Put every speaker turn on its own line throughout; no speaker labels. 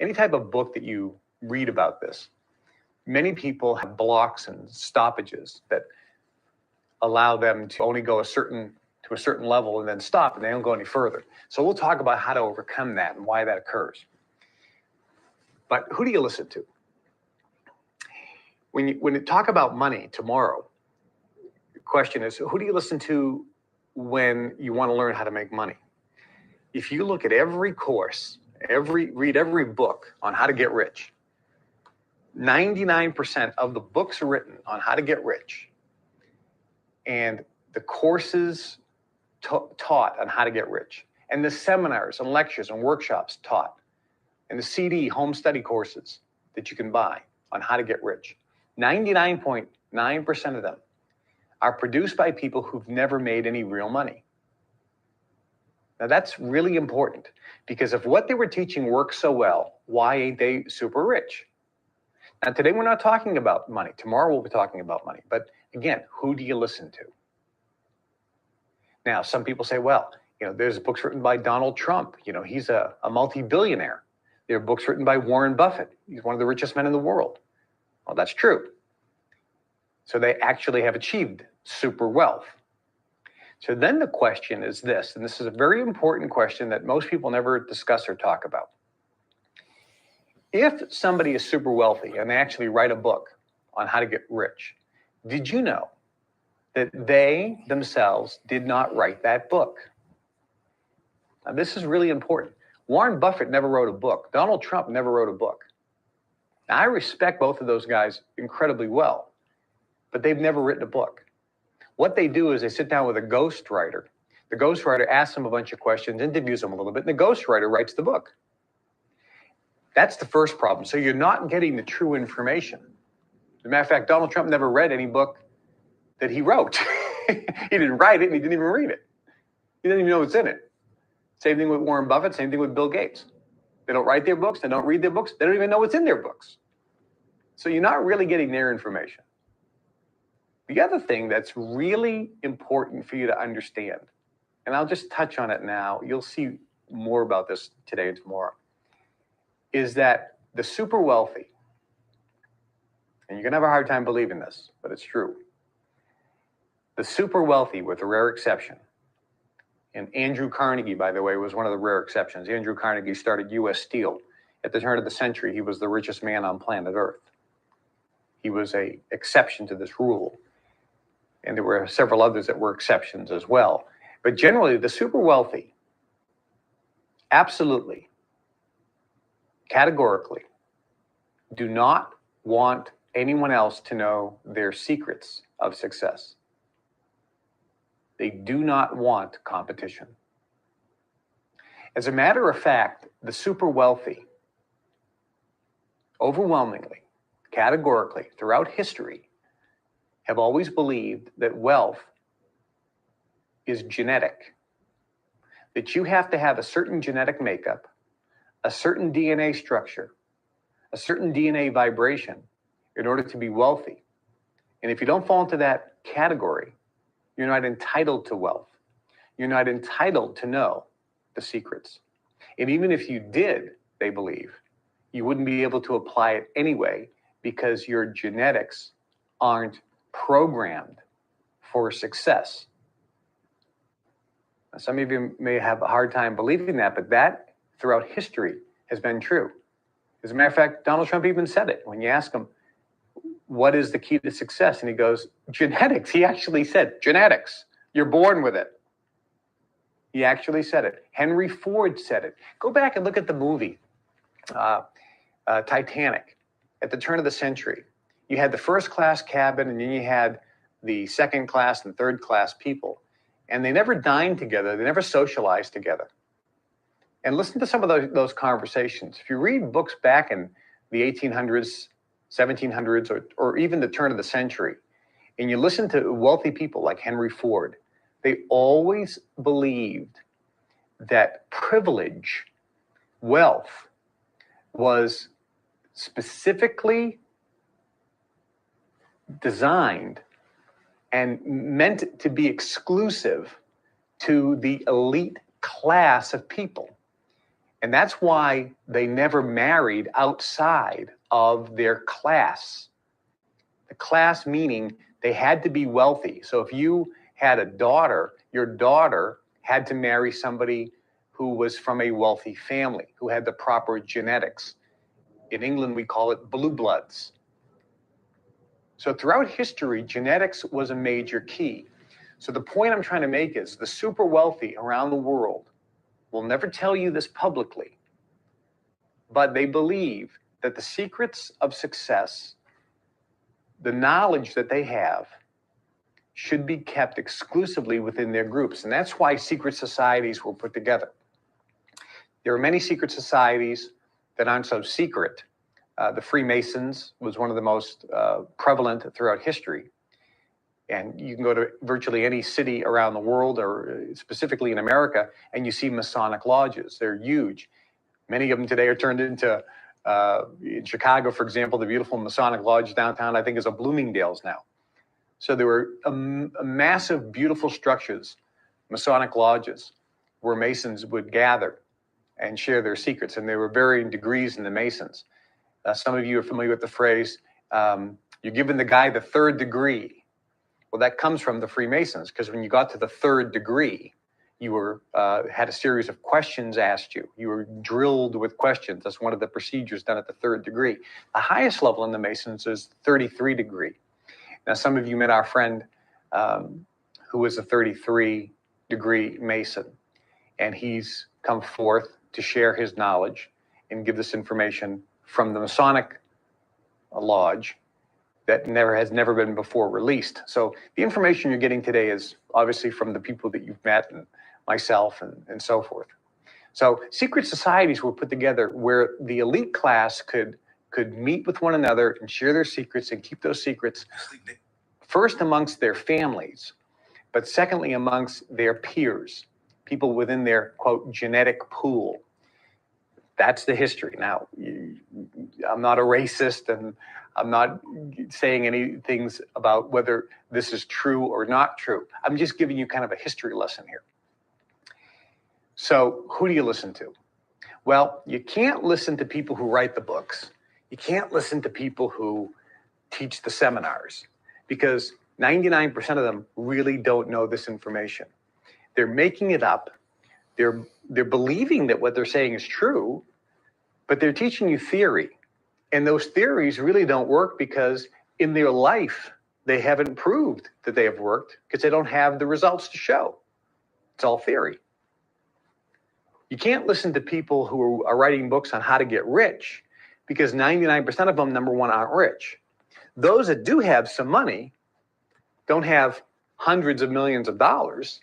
any type of book that you read about this, many people have blocks and stoppages that allow them to only go to a certain level and then stop, and they don't go any further. So we'll talk about how to overcome that and why that occurs. But who do you listen to? When you talk about money tomorrow, the question is, who do you listen to when you want to learn how to make money? If you look at every course, read every book on how to get rich, 99% of the books written on how to get rich and the courses taught on how to get rich, and the seminars and lectures and workshops taught, and the CD home study courses that you can buy on how to get rich, 99.9% of them are produced by people who've never made any real money. Now that's really important, because if what they were teaching works so well, why ain't they super rich? Now today we're not talking about money. Tomorrow we'll be talking about money. But again, who do you listen to? Now, some people say, well, there's books written by Donald Trump. He's a multi-billionaire. There are books written by Warren Buffett. He's one of the richest men in the world. Well, that's true. So they actually have achieved super wealth. So then the question is this, and this is a very important question that most people never discuss or talk about. If somebody is super wealthy and they actually write a book on how to get rich, did you know that they themselves did not write that book? Now, this is really important. Warren Buffett never wrote a book. Donald Trump never wrote a book. Now, I respect both of those guys incredibly well, but they've never written a book. What they do is they sit down with a ghostwriter. The ghostwriter asks them a bunch of questions, interviews them a little bit, and the ghostwriter writes the book. That's the first problem. So you're not getting the true information. As a matter of fact, Donald Trump never read any book that he wrote. He didn't write it, and he didn't even read it. He didn't even know what's in it. Same thing with Warren Buffett, same thing with Bill Gates. They don't write their books, they don't read their books, they don't even know what's in their books. So you're not really getting their information. The other thing that's really important for you to understand, and I'll just touch on it now, you'll see more about this today and tomorrow, is that the super wealthy, and you're going to have a hard time believing this, but it's true. The super wealthy, with a rare exception, and Andrew Carnegie, by the way, was one of the rare exceptions. Andrew Carnegie started U.S. Steel. At the turn of the century, he was the richest man on planet Earth. He was an exception to this rule. And there were several others that were exceptions as well. But generally, the super wealthy, absolutely, categorically, do not want anyone else to know their secrets of success. They do not want competition. As a matter of fact, the super wealthy, overwhelmingly, categorically, throughout history, have always believed that wealth is genetic, that you have to have a certain genetic makeup, a certain DNA structure, a certain DNA vibration in order to be wealthy. And if you don't fall into that category, you're not entitled to wealth. You're not entitled to know the secrets. And even if you did, they believe, you wouldn't be able to apply it anyway because your genetics aren't programmed for success. Now, some of you may have a hard time believing that, but that throughout history has been true. As a matter of fact, Donald Trump even said it. When you ask him, what is the key to success? And he goes, genetics. He actually said, genetics. You're born with it. He actually said it. Henry Ford said it. Go back and look at the movie Titanic. At the turn of the century, you had the first class cabin, and then you had the second class and third class people. And they never dined together. They never socialized together. And listen to some of those conversations. If you read books back in the 1800s, 1700s, or even the turn of the century, and you listen to wealthy people like Henry Ford, they always believed that privilege, wealth, was specifically designed and meant to be exclusive to the elite class of people. And that's why they never married outside of their class. The class meaning they had to be wealthy. So if you had a daughter, your daughter had to marry somebody who was from a wealthy family, who had the proper genetics. In England, we call it blue bloods. So throughout history, genetics was a major key. So the point I'm trying to make is the super wealthy around the world will never tell you this publicly, but they believe that the secrets of success, the knowledge that they have, should be kept exclusively within their groups. And that's why secret societies were put together. There are many secret societies that aren't so secret. The Freemasons was one of the most prevalent throughout history. And you can go to virtually any city around the world, or specifically in America, and you see Masonic lodges. They're huge. Many of them today are turned into, in Chicago, for example, the beautiful Masonic Lodge downtown, I think, is a Bloomingdale's now. So there were a massive, beautiful structures, Masonic lodges, where Masons would gather and share their secrets. And there were varying degrees in the Masons. Some of you are familiar with the phrase, you're giving the guy the third degree. Well, that comes from the Freemasons, because when you got to the third degree, you were had a series of questions asked you. You were drilled with questions. That's one of the procedures done at the third degree. The highest level in the Masons is 33 degree. Now, some of you met our friend who was a 33 degree Mason, and he's come forth to share his knowledge and give this information from the Masonic Lodge that has never been before released. So the information you're getting today is obviously from the people that you've met, and myself, and so forth. So secret societies were put together where the elite class could meet with one another and share their secrets and keep those secrets first amongst their families, but secondly amongst their peers, people within their, quote, genetic pool. That's the history. Now, I'm not a racist, and I'm not saying any things about whether this is true or not true. I'm just giving you kind of a history lesson here. So who do you listen to? Well, you can't listen to people who write the books. You can't listen to people who teach the seminars, because 99% of them really don't know this information. They're making it up. They're believing that what they're saying is true, but they're teaching you theory. And those theories really don't work, because in their life, they haven't proved that they have worked, because they don't have the results to show. It's all theory. You can't listen to people who are writing books on how to get rich, because 99% of them, number one, aren't rich. Those that do have some money don't have hundreds of millions of dollars,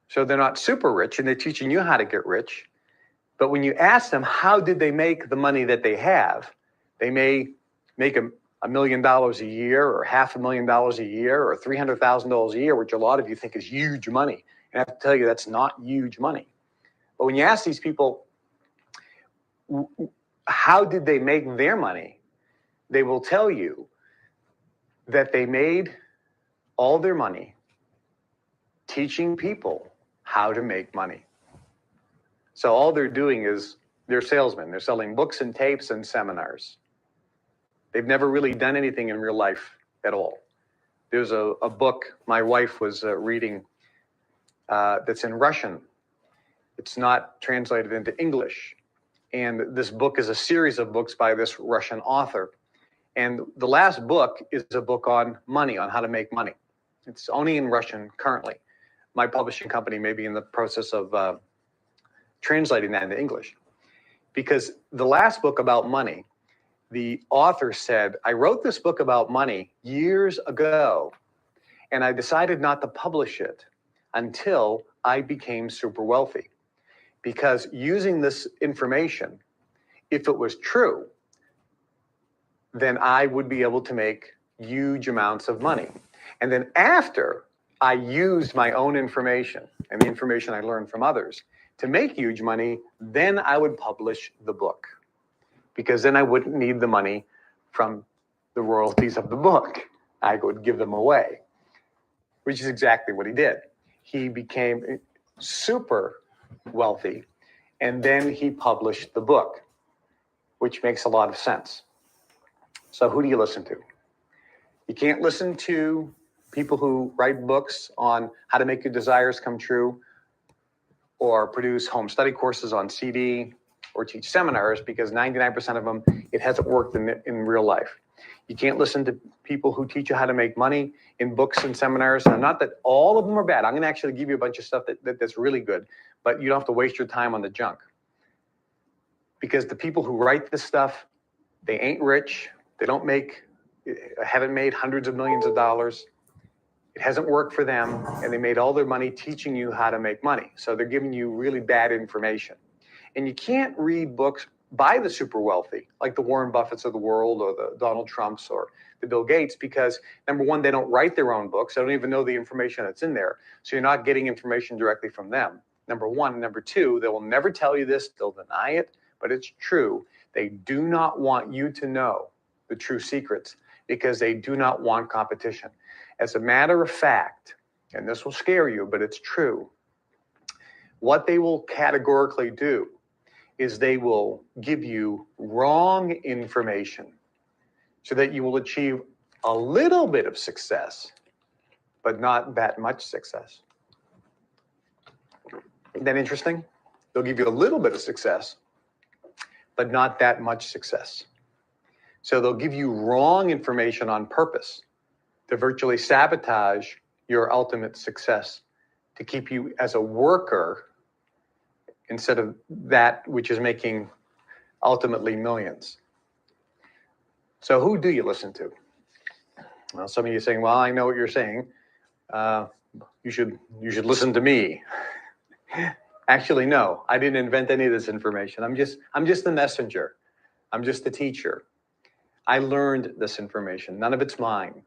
so they're not super rich, and they're teaching you how to get rich. But when you ask them how did they make the money that they have, they may make $1 million a year, or $500,000 a year, or $300,000 a year, which a lot of you think is huge money. And I have to tell you, that's not huge money. But when you ask these people, how did they make their money? They will tell you that they made all their money teaching people how to make money. So all they're doing is they're salesmen. They're selling books and tapes and seminars. They've never really done anything in real life at all. There's a book my wife was reading that's in Russian. It's not translated into English. And this book is a series of books by this Russian author. And the last book is a book on money, on how to make money. It's only in Russian currently. My publishing company may be in the process of translating that into English. Because the last book about money, the author said, I wrote this book about money years ago, and I decided not to publish it until I became super wealthy. Because using this information, if it was true, then I would be able to make huge amounts of money. And then after I used my own information and the information I learned from others to make huge money, then I would publish the book, because then I wouldn't need the money from the royalties of the book. I would give them away, which is exactly what he did. He became super wealthy, And then he published the book, which makes a lot of sense. So who do you listen to? You can't listen to people who write books on how to make your desires come true, or produce home study courses on CD, or teach seminars, because 99% of them, it hasn't worked in real life. You can't listen to people who teach you how to make money in books and seminars. And not that all of them are bad. I'm going to actually give you a bunch of stuff that's really good, but you don't have to waste your time on the junk. Because the people who write this stuff, they ain't rich. They haven't made hundreds of millions of dollars. It hasn't worked for them, and they made all their money teaching you how to make money. So they're giving you really bad information. And you can't read books by the super wealthy, like the Warren Buffetts of the world, or the Donald Trumps, or the Bill Gates, because number one, they don't write their own books. They don't even know the information that's in there. So you're not getting information directly from them, number one. Number two, they will never tell you this. They'll deny it, but it's true. They do not want you to know the true secrets, because they do not want competition. As a matter of fact, and this will scare you, but it's true, what they will categorically do is they will give you wrong information so that you will achieve a little bit of success, but not that much success. Isn't that interesting? They'll give you a little bit of success, but not that much success. So they'll give you wrong information on purpose to virtually sabotage your ultimate success, to keep you as a worker instead of that which is making ultimately millions. So who do you listen to? Well, some of you are saying, well, I know what you're saying. You should listen to me. Actually, no, I didn't invent any of this information. I'm just the messenger. I'm just the teacher. I learned this information. None of it's mine.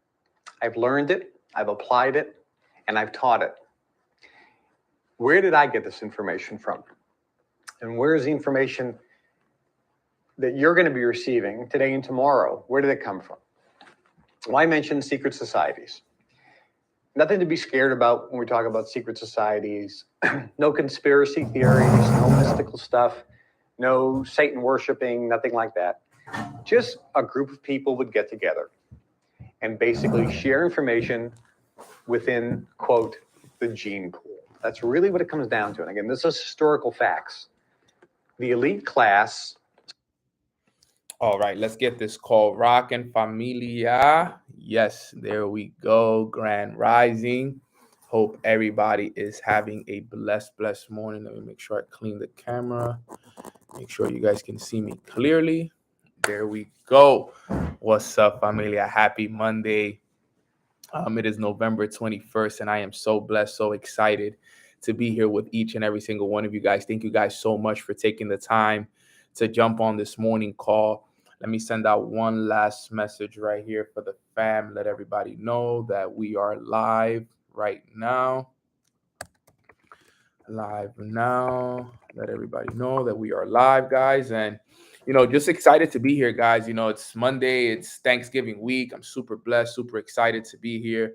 I've learned it, I've applied it, and I've taught it. Where did I get this information from? And where is the information that you're going to be receiving today and tomorrow? Where did it come from? Well, I mentioned secret societies. Nothing to be scared about when we talk about secret societies. No conspiracy theories, no mystical stuff, no Satan worshiping, nothing like that. Just a group of people would get together and basically share information within, quote, the gene pool. That's really what it comes down to. And again, this is historical facts. The elite class.
All right, let's get this call rocking, familia. Yes, there we go. Grand Rising. Hope everybody is having a blessed morning. Let me make sure I clean the camera. Make sure you guys can see me clearly. There we go. What's up, familia? Happy Monday. It is November 21st, and I am so blessed, so excited to be here with each and every single one of you guys. Thank you guys so much for taking the time to jump on this morning call. Let me send out one last message right here for the fam. Let everybody know that we are live right now. Live now. Let everybody know that we are live, guys. And, just excited to be here, guys. It's Monday. It's Thanksgiving week. I'm super blessed, super excited to be here.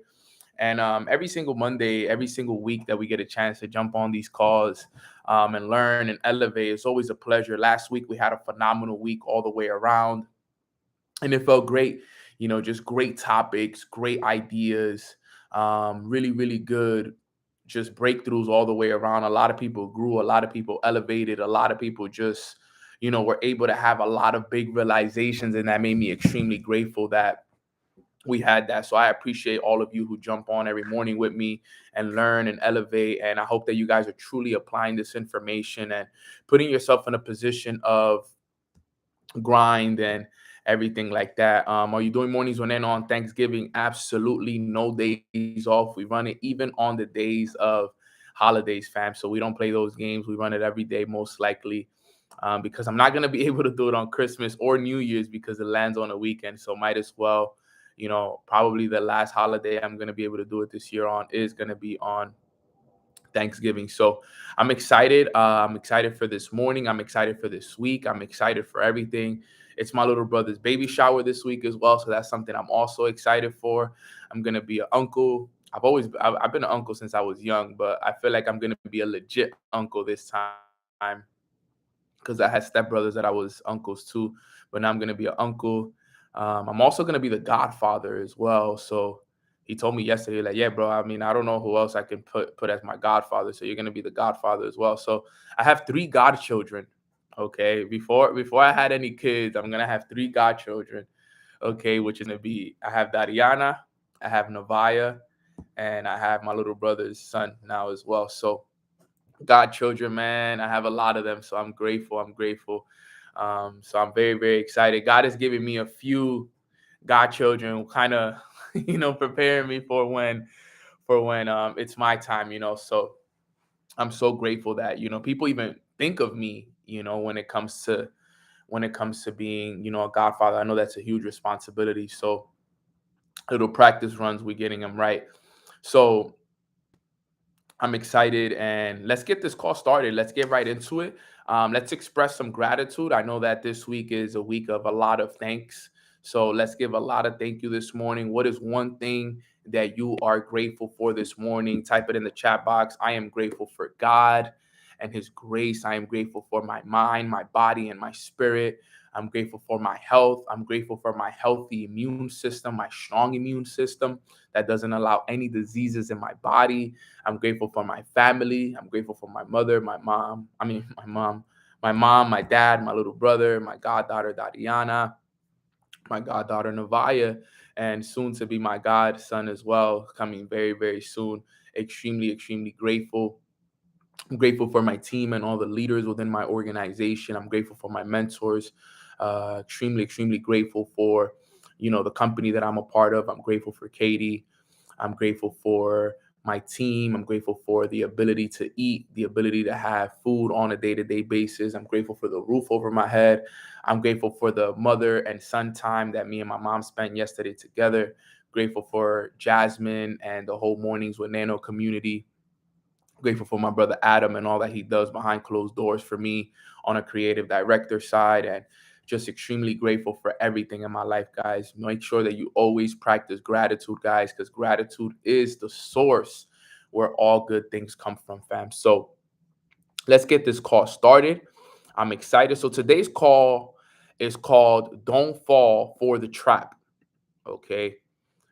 And every single Monday, every single week that we get a chance to jump on these calls and learn and elevate, it's always a pleasure. Last week, we had a phenomenal week all the way around. And it felt great, just great topics, great ideas, really, really good, just breakthroughs all the way around. A lot of people grew, a lot of people elevated, a lot of people just, were able to have a lot of big realizations. And that made me extremely grateful that we had that. So I appreciate all of you who jump on every morning with me and learn and elevate. And I hope that you guys are truly applying this information and putting yourself in a position of grind and everything like that. Are you doing mornings when then on Thanksgiving? Absolutely no days off. We run it even on the days of holidays, fam. So we don't play those games. We run it every day, most likely, because I'm not going to be able to do it on Christmas or New Year's because it lands on a weekend. So might as well, probably the last holiday I'm going to be able to do it this year on is going to be on Thanksgiving. So I'm excited. I'm excited for this morning. I'm excited for this week. I'm excited for everything. It's my little brother's baby shower this week as well. So that's something I'm also excited for. I'm going to be an uncle. I've been an uncle since I was young, but I feel like I'm going to be a legit uncle this time. because I had stepbrothers that I was uncles to, but now I'm going to be an uncle. I'm also going to be the godfather as well. So he told me yesterday, like, yeah, bro, I mean, I don't know who else I can put as my godfather. So you're going to be the godfather as well. So I have 3 godchildren. Okay. Before I had any kids, I'm going to have 3 godchildren. Okay. Which is going to be, I have Dariana, I have Novaya, and I have my little brother's son now as well. So godchildren, man, I have a lot of them. So I'm grateful. So I'm very, very excited. God has given me a few godchildren, kind of, preparing me for when it's my time, So I'm so grateful that, people even think of me, when it comes to being, a godfather. I know that's a huge responsibility. So little practice runs, we're getting them right. So I'm excited, and let's get this call started. Let's get right into it. Let's express some gratitude. I know that this week is a week of a lot of thanks. So let's give a lot of thank you this morning. What is one thing that you are grateful for this morning? Type it in the chat box. I am grateful for God and His grace. I am grateful for my mind, my body, and my spirit. I'm grateful for my health. I'm grateful for my healthy immune system, my strong immune system that doesn't allow any diseases in my body. I'm grateful for my family. I'm grateful for my mother, my mom, my dad, my little brother, my goddaughter, Dadiana, my goddaughter, Novaya, and soon to be my godson as well, coming very, very soon. Extremely, extremely grateful. I'm grateful for my team and all the leaders within my organization. I'm grateful for my mentors. Extremely, extremely grateful for, the company that I'm a part of. I'm grateful for Katie. I'm grateful for my team. I'm grateful for the ability to eat, the ability to have food on a day-to-day basis. I'm grateful for the roof over my head. I'm grateful for the mother and son time that me and my mom spent yesterday together. Grateful for Jasmine and the whole Mornings with Nano community. Grateful for my brother Adam and all that he does behind closed doors for me on a creative director side, and just extremely grateful for everything in my life, guys. Make sure that you always practice gratitude, guys, because gratitude is the source where all good things come from, fam. So let's get this call started. I'm excited. So today's call is called Don't Fall for the Trap. Okay.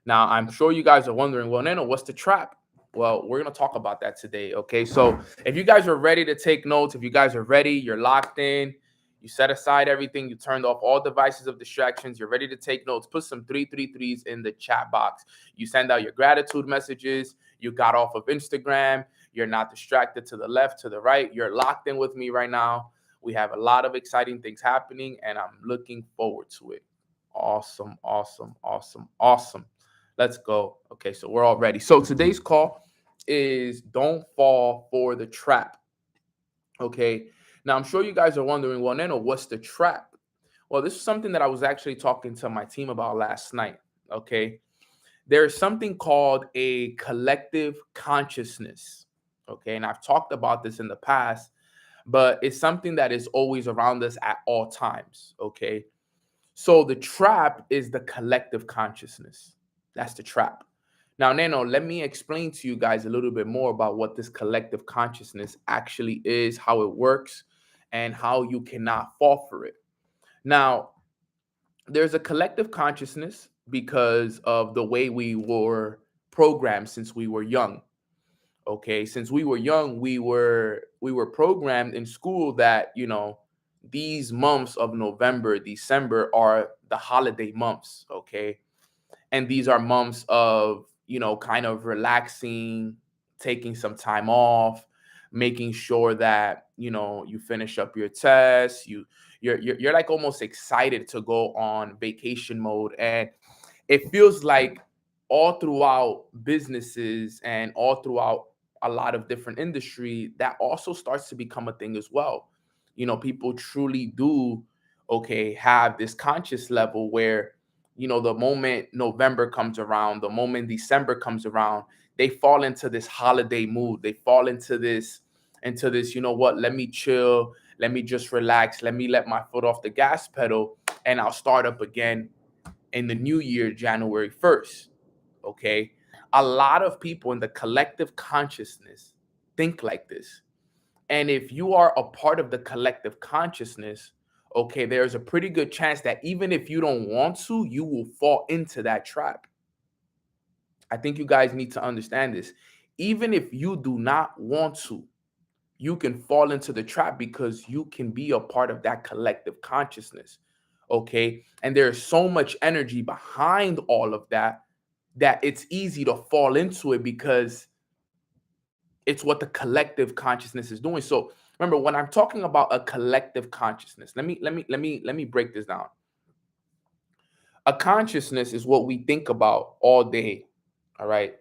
Now, I'm sure you guys are wondering, well, Nano, what's the trap? Well, we're going to talk about that today. Okay. So if you guys are ready to take notes, if you guys are ready, you're locked in, you set aside everything, you turned off all devices of distractions, you're ready to take notes, put some 333s in the chat box. You send out your gratitude messages, you got off of Instagram, you're not distracted to the left, to the right. You're locked in with me right now. We have a lot of exciting things happening, and I'm looking forward to it. Awesome, awesome, awesome, awesome. Let's go. Okay, so we're all ready. So today's call is Don't Fall for the Trap. Okay. Now, I'm sure you guys are wondering, well, Nano, what's the trap? Well, this is something that I was actually talking to my team about last night. Okay. There's something called a collective consciousness. Okay. And I've talked about this in the past, but it's something that is always around us at all times. Okay. So the trap is the collective consciousness. That's the trap. Now, Nano, let me explain to you guys a little bit more about what this collective consciousness actually is, how it works, and how you cannot fall for it. Now, there's a collective consciousness because of the way we were programmed since we were young. Okay, since we were young, we were programmed in school that, these months of November, December are the holiday months. Okay, and these are months of, kind of relaxing, taking some time off, making sure that, you finish up your tests, you're like almost excited to go on vacation mode. And it feels like all throughout businesses and all throughout a lot of different industry, that also starts to become a thing as well. People truly do, okay, have this conscious level where, the moment November comes around, the moment December comes around, they fall into this holiday mood. They fall into this, what, let me chill, let me just relax, let me let my foot off the gas pedal, and I'll start up again in the new year, January 1st. Okay. A lot of people in the collective consciousness think like this. And if you are a part of the collective consciousness, okay, there's a pretty good chance that even if you don't want to, you will fall into that trap. I think you guys need to understand this. Even if you do not want to, you can fall into the trap because you can be a part of that collective consciousness. Okay. And there's so much energy behind all of that that it's easy to fall into it because it's what the collective consciousness is doing. So remember, when I'm talking about a collective consciousness, let me break this down. A consciousness is what we think about all day. All right.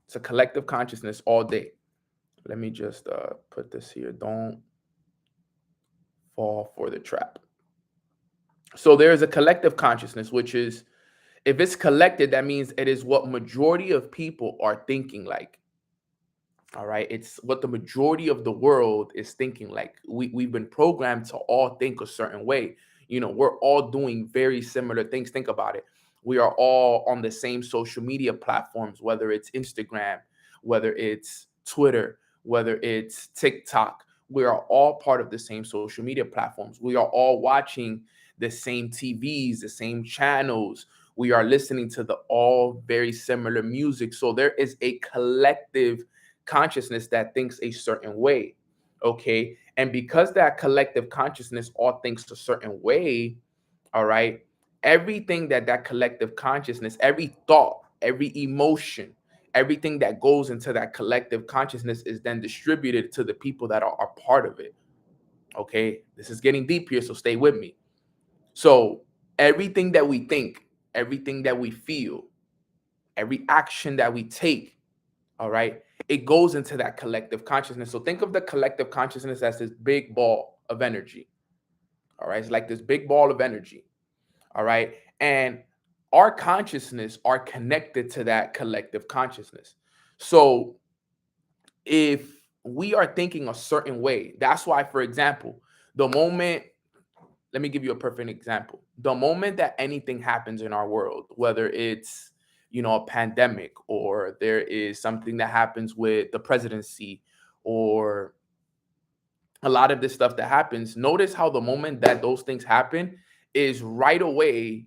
It's a collective consciousness all day. Let me just put this here. Don't fall for the trap. So there is a collective consciousness, which is, if it's collected, that means it is what majority of people are thinking like. All right. It's what the majority of the world is thinking like. We've been programmed to all think a certain way. We're all doing very similar things. Think about it. We are all on the same social media platforms, whether it's Instagram, whether it's Twitter, whether it's TikTok. We are all part of the same social media platforms. We are all watching the same TVs, the same channels. We are listening to the all very similar music. So there is a collective consciousness that thinks a certain way. Okay. And because that collective consciousness all thinks a certain way, all right, everything that collective consciousness, every thought, every emotion, everything that goes into that collective consciousness is then distributed to the people that are part of it. Okay. This is getting deep here, so stay with me. So everything that we think, everything that we feel, every action that we take, all right, it goes into that collective consciousness. So think of the collective consciousness as this big ball of energy. All right. It's like this big ball of energy. All right. And our consciousness are connected to that collective consciousness. So if we are thinking a certain way, that's why, for example, the moment, let me give you a perfect example. The moment that anything happens in our world, whether it's, a pandemic, or there is something that happens with the presidency, or a lot of this stuff that happens, notice how the moment that those things happen is right away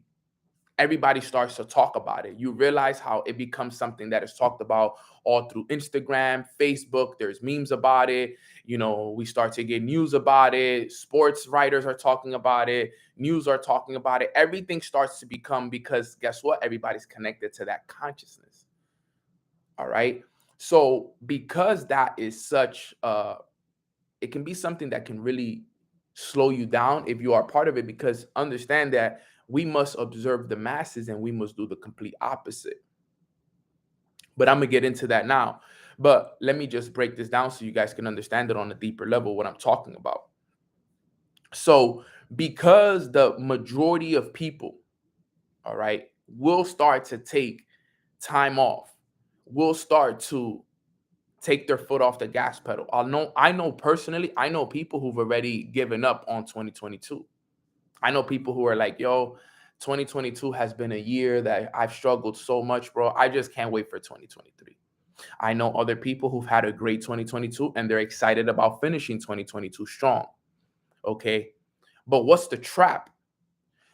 everybody starts to talk about it. You realize how it becomes something that is talked about all through Instagram, Facebook. There's memes about it. We start to get news about it. Sports writers are talking about it. News are talking about it. Everything starts to become, because guess what? Everybody's connected to that consciousness. All right. So because that is such, it can be something that can really slow you down if you are part of it, because understand that we must observe the masses and we must do the complete opposite. But I'm going to get into that now. But let me just break this down so you guys can understand it on a deeper level, what I'm talking about. So because the majority of people, all right, will start to take time off, will start to take their foot off the gas pedal. I know personally, I know people who've already given up on 2022. I know people who are like, yo, 2022 has been a year that I've struggled so much, bro. I just can't wait for 2023. I know other people who've had a great 2022 and they're excited about finishing 2022 strong. Okay. But what's the trap?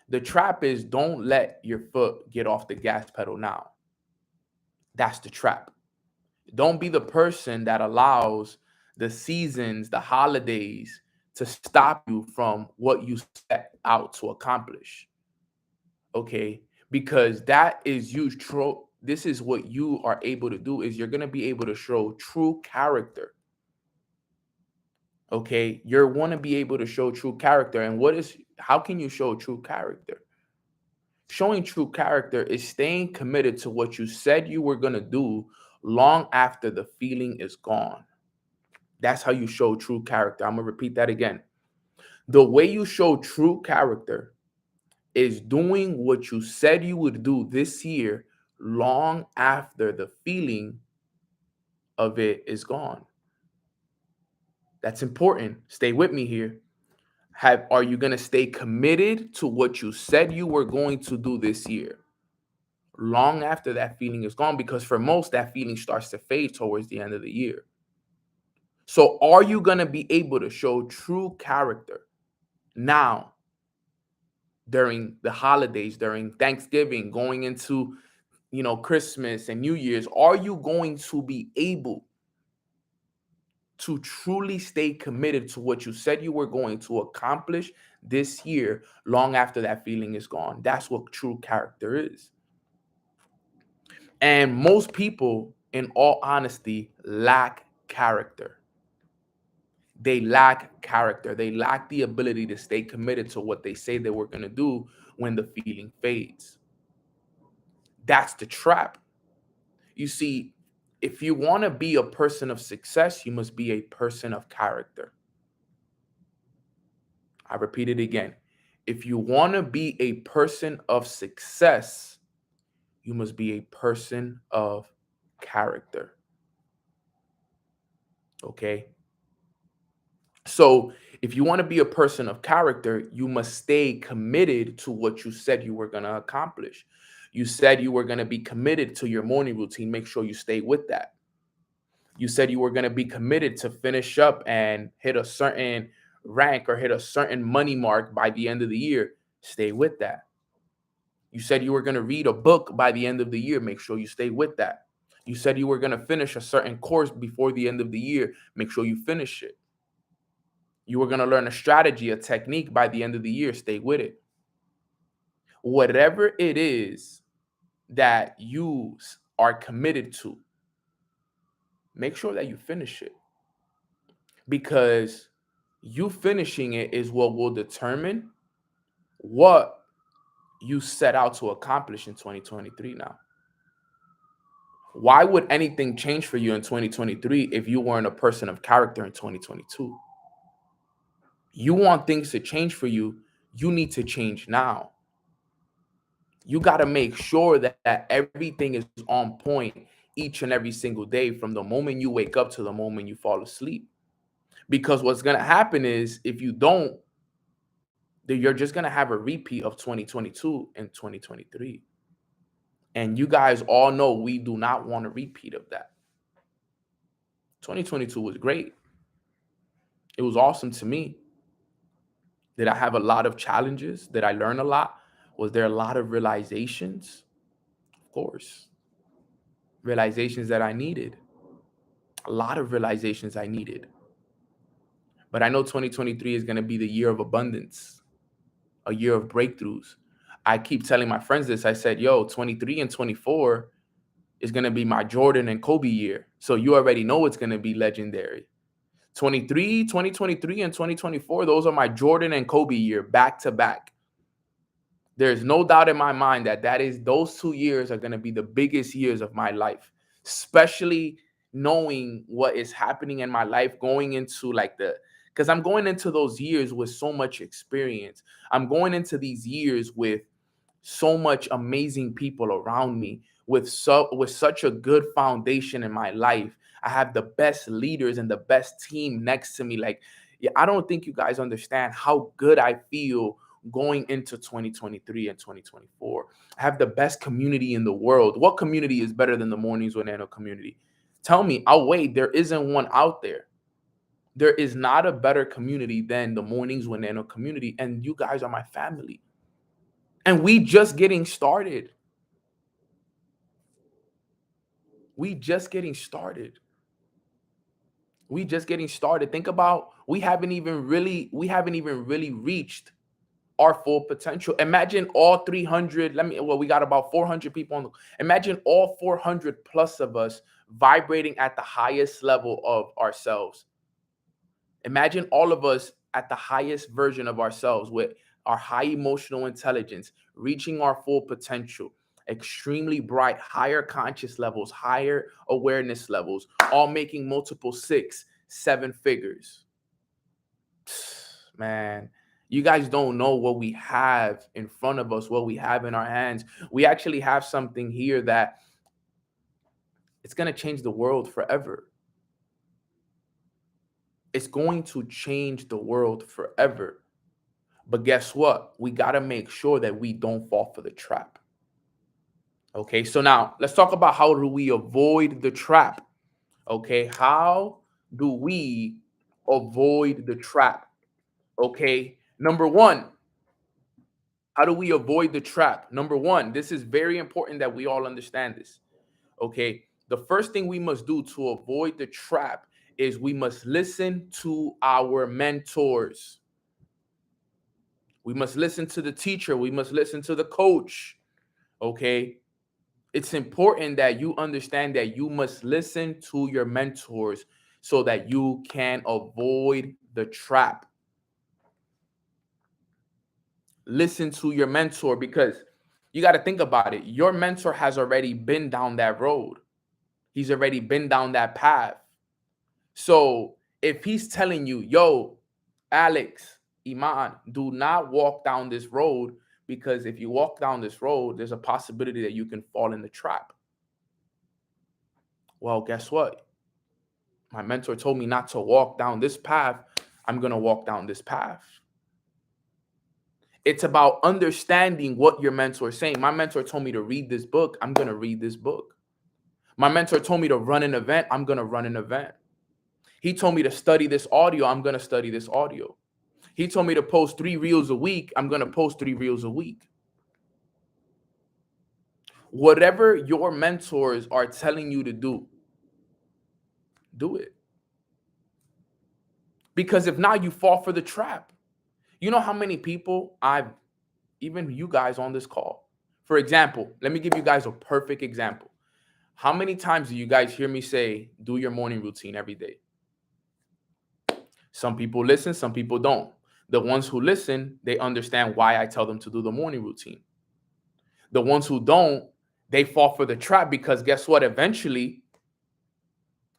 The trap is, don't let your foot get off the gas pedal now. That's the trap. Don't be the person that allows the seasons, the holidays to stop you from what you set out to accomplish. Okay? Because that is you. This is what you are able to do, is you're going to be able to show true character. Okay? You're want to be able to show true character. And how can you show true character? Showing true character is staying committed to what you said you were going to do long after the feeling is gone. That's how you show true character. I'm going to repeat that again. The way you show true character is doing what you said you would do this year long after the feeling of it is gone. That's important. Stay with me here. Are you going to stay committed to what you said you were going to do this year long after that feeling is gone? Because for most, that feeling starts to fade towards the end of the year. So are you going to be able to show true character now during the holidays, during Thanksgiving, going into, Christmas and New Year's? Are you going to be able to truly stay committed to what you said you were going to accomplish this year long after that feeling is gone? That's what true character is. And most people, in all honesty, lack character. They lack character. They lack the ability to stay committed to what they say they were going to do when the feeling fades. That's the trap. You see, if you want to be a person of success, you must be a person of character. I repeat it again. If you want to be a person of success, you must be a person of character. Okay? So, if you want to be a person of character, you must stay committed to what you said you were going to accomplish. You said you were going to be committed to your morning routine. Make sure you stay with that. You said you were going to be committed to finish up and hit a certain rank or hit a certain money mark by the end of the year. Stay with that. You said you were going to read a book by the end of the year. Make sure you stay with that. You said you were going to finish a certain course before the end of the year. Make sure you finish it. You were going to learn a strategy, a technique by the end of the year. Stay with it. Whatever it is that you are committed to, make sure that you finish it. Because you finishing it is what will determine what you set out to accomplish in 2023 now. Why would anything change for you in 2023 if you weren't a person of character in 2022? You want things to change for you, you need to change now. You got to make sure that everything is on point each and every single day from the moment you wake up to the moment you fall asleep. Because what's going to happen is if you don't, then you're just going to have a repeat of 2022 and 2023. And you guys all know we do not want a repeat of that. 2022 was great. It was awesome to me. Did I have a lot of challenges? Did I learn a lot? Was there a lot of realizations? Of course. Realizations that I needed. A lot of realizations I needed. But I know 2023 is going to be the year of abundance, a year of breakthroughs. I keep telling my friends this. I said, 23 and 24 is going to be my Jordan and Kobe year. So you already know it's going to be legendary. 2023 and 2024, those are my Jordan and Kobe year, back to back. There's no doubt in my mind that those 2 years are going to be the biggest years of my life, especially knowing what is happening in my life going into because I'm going into those years with so much experience. I'm going into these years with so much amazing people around me, with such a good foundation in my life. I have the best leaders and the best team next to me. I don't think you guys understand how good I feel going into 2023 and 2024. I have the best community in the world. What community is better than the Mornings with Nano community? Tell me. I'll wait. There isn't one out there. There is not a better community than the Mornings with Nano community. And you guys are my family. And we just getting started. We just getting started. Think about, we haven't even really reached our full potential. Imagine all 300, we got about 400 people imagine all 400 plus of us vibrating at the highest level of ourselves. Imagine all of us at the highest version of ourselves with our high emotional intelligence, reaching our full potential, extremely bright, higher conscious levels, higher awareness levels, all making multiple 6, 7 figures. Man, you guys don't know what we have in front of us, what we have in our hands. We actually have something here that it's going to change the world forever. It's going to change the world forever. But guess what? We got to make sure that we don't fall for the trap. Okay, so now let's talk about how do we avoid the trap. Okay, how do we avoid the trap? Okay. Number one, how do we avoid the trap? Number one, this is very important that we all understand this. Okay. The first thing we must do to avoid the trap is we must listen to our mentors. We must listen to the teacher. We must listen to the coach. Okay. It's important that you understand that you must listen to your mentors so that you can avoid the trap. Listen to your mentor, because you got to think about it. Your mentor has already been down that road. He's already been down that path. So if he's telling you, yo, Alex, Iman, do not walk down this road, because if you walk down this road, there's a possibility that you can fall in the trap. Well, guess what? My mentor told me not to walk down this path. I'm going to walk down this path. It's about understanding what your mentor is saying. My mentor told me to read this book. I'm going to read this book. My mentor told me to run an event. I'm going to run an event. He told me to study this audio. I'm going to study this audio. He told me to post 3 reels a week. I'm going to post 3 reels a week. Whatever your mentors are telling you to do it. Because if not, you fall for the trap. You know how many people even you guys on this call. For example, let me give you guys a perfect example. How many times do you guys hear me say, do your morning routine every day? Some people listen, some people don't. The ones who listen, they understand why I tell them to do the morning routine. The ones who don't, they fall for the trap, because guess what? Eventually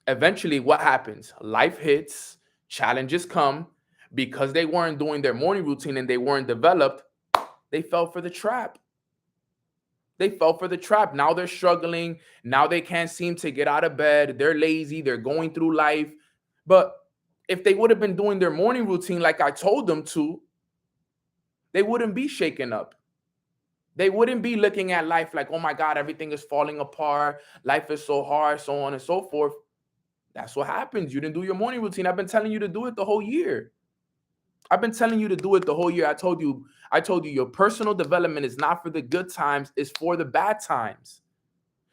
what happens? Life hits, challenges come. Because they weren't doing their morning routine and they weren't developed, they fell for the trap. They fell for the trap. Now they're struggling. Now they can't seem to get out of bed. They're lazy. They're going through life. But if they would have been doing their morning routine like I told them to, they wouldn't be shaken up. They wouldn't be looking at life like, oh my God, everything is falling apart. Life is so hard, so on and so forth. That's what happens. You didn't do your morning routine. I've been telling you to do it the whole year. I told you your personal development is not for the good times, it's for the bad times.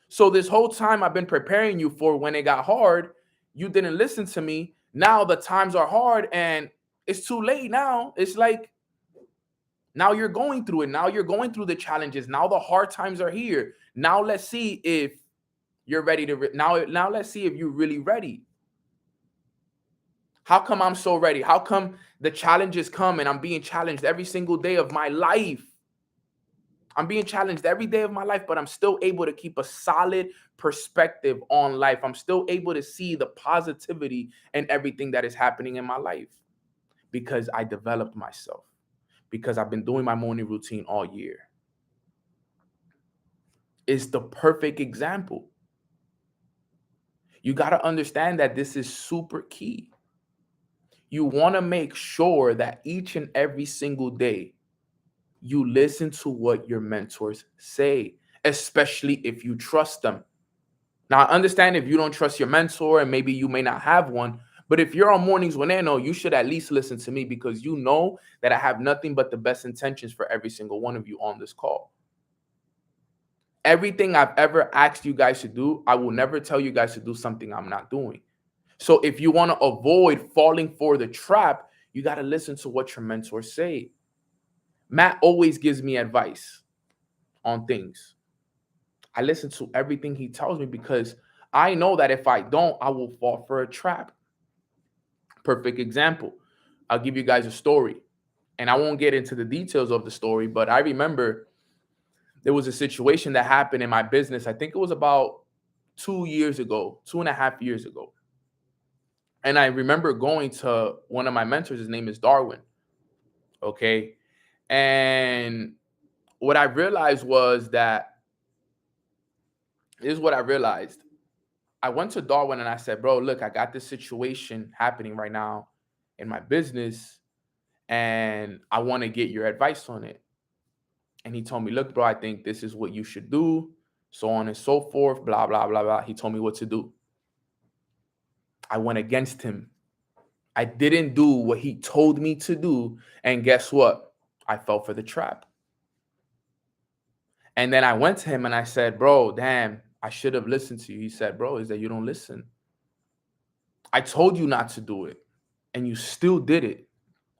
So this whole time I've been preparing you for when it got hard, you didn't listen to me. Now the times are hard and it's too late now. It's like, now you're going through it. Now you're going through the challenges. Now the hard times are here. Now let's see if you're ready to, now let's see if you're really ready. How come I'm so ready? How come the challenges come and I'm being challenged every single day of my life? I'm being challenged every day of my life, but I'm still able to keep a solid perspective on life. I'm still able to see the positivity in everything that is happening in my life, because I developed myself, because I've been doing my morning routine all year. It's the perfect example. You got to understand that this is super key. You want to make sure that each and every single day you listen to what your mentors say, especially if you trust them. Now, I understand if you don't trust your mentor and maybe you may not have one, but if you're on Mornings with Nano, you should at least listen to me, because you know that I have nothing but the best intentions for every single one of you on this call. Everything I've ever asked you guys to do, I will never tell you guys to do something I'm not doing. So if you want to avoid falling for the trap, you got to listen to what your mentors say. Matt always gives me advice on things. I listen to everything he tells me, because I know that if I don't, I will fall for a trap. Perfect example. I'll give you guys a story, and I won't get into the details of the story, but I remember there was a situation that happened in my business. I think it was about 2.5 years ago. And I remember going to one of my mentors. His name is Darwin. Okay. And what I realized was that, this is what I realized. I went to Darwin and I said, bro, look, I got this situation happening right now in my business, and I want to get your advice on it. And he told me, look, bro, I think this is what you should do, so on and so forth, blah, blah, blah, blah. He told me what to do. I went against him. I didn't do what he told me to do. And guess what? I fell for the trap. And then I went to him and I said, bro, damn, I should have listened to you. He said, bro, is that you don't listen. I told you not to do it, and you still did it.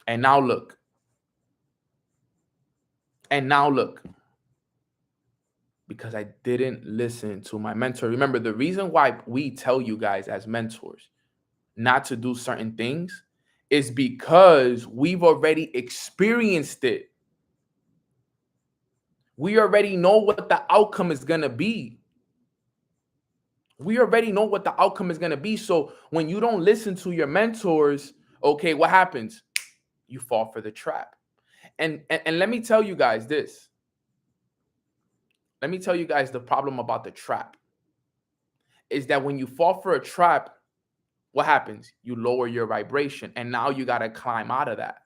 And now look. And now look. Because I didn't listen to my mentor. Remember, the reason why we tell you guys as mentors not to do certain things is because we've already experienced it. We already know what the outcome is going to be. We already know what the outcome is going to be. So when you don't listen to your mentors, okay, what happens? You fall for the trap. And let me tell you guys this. Let me tell you guys the problem about the trap is that when you fall for a trap, what happens? You lower your vibration, and now you got to climb out of that.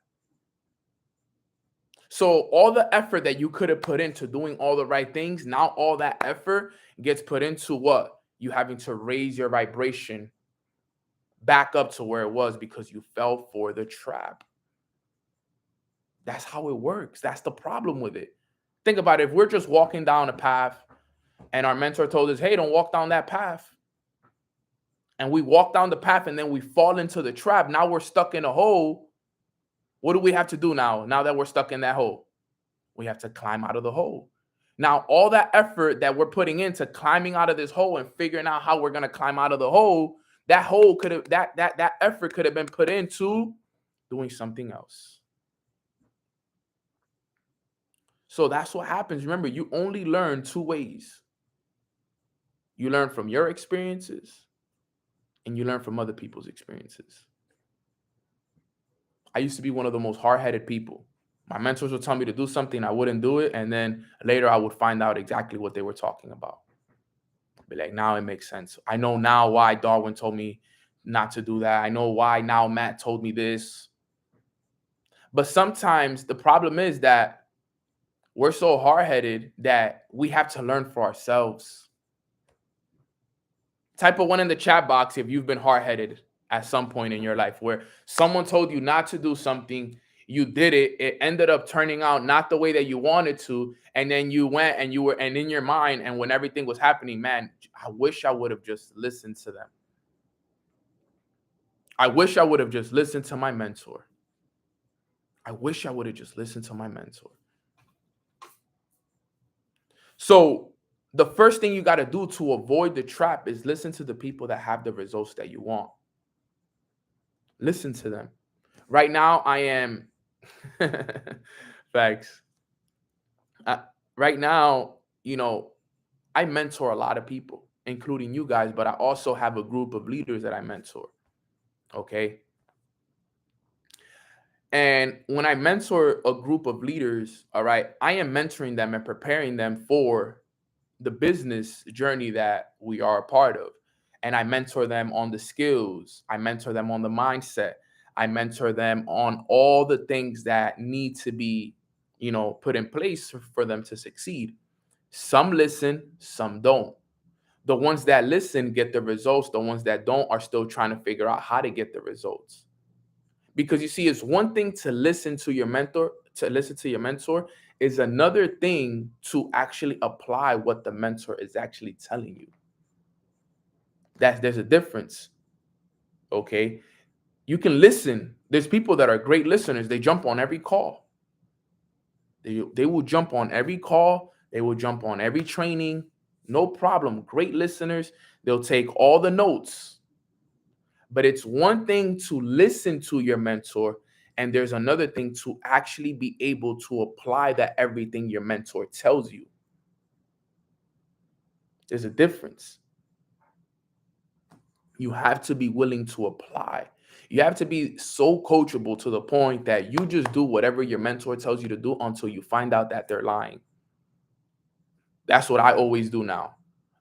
So all the effort that you could have put into doing all the right things, now all that effort gets put into what? You having to raise your vibration back up to where it was because you fell for the trap. That's how it works. That's the problem with it. Think about it. If we're just walking down a path and our mentor told us, hey, don't walk down that path. And we walk down the path and then we fall into the trap. Now we're stuck in a hole. What do we have to do now? Now that we're stuck in that hole, we have to climb out of the hole. Now, all that effort that we're putting into climbing out of this hole and figuring out how we're going to climb out of the hole, that hole could have, that effort could have been put into doing something else. So that's what happens. Remember, you only learn two ways. You learn from your experiences and you learn from other people's experiences. I used to be one of the most hard-headed people. My mentors would tell me to do something, I wouldn't do it, and then later I would find out exactly what they were talking about. Be like, now it makes sense. I know now why Darwin told me not to do that. I know why now Matt told me this. But sometimes the problem is that we're so hard-headed that we have to learn for ourselves. Type a 1 in the chat box if you've been hard-headed at some point in your life where someone told you not to do something, you did it, it ended up turning out not the way that you wanted to, and then you went and you were, and in your mind, and when everything was happening, man, I wish I would have just listened to them. I wish I would have just listened to my mentor. I wish I would have just listened to my mentor. So the first thing you got to do to avoid the trap is listen to the people that have the results that you want. Listen to them. Right now, I am facts. Right now, you know, I mentor a lot of people, including you guys, but I also have a group of leaders that I mentor. Okay. And when I mentor a group of leaders, all right, I am mentoring them and preparing them for the business journey that we are a part of. And I mentor them on the skills. I mentor them on the mindset. I mentor them on all the things that need to be, you know, put in place for them to succeed. Some listen, some don't. The ones that listen get the results. The ones that don't are still trying to figure out how to get the results. Because you see, it's one thing to listen to your mentor, is another thing to actually apply what the mentor is actually telling you. There's a difference. Okay. You can listen. There's people that are great listeners. They jump on every call. They will jump on every call. They will jump on every training. No problem. Great listeners. They'll take all the notes. But it's one thing to listen to your mentor, and there's another thing to actually be able to apply that everything your mentor tells you. There's a difference. You have to be willing to apply. You have to be so coachable to the point that you just do whatever your mentor tells you to do until you find out that they're lying. That's what I always do now.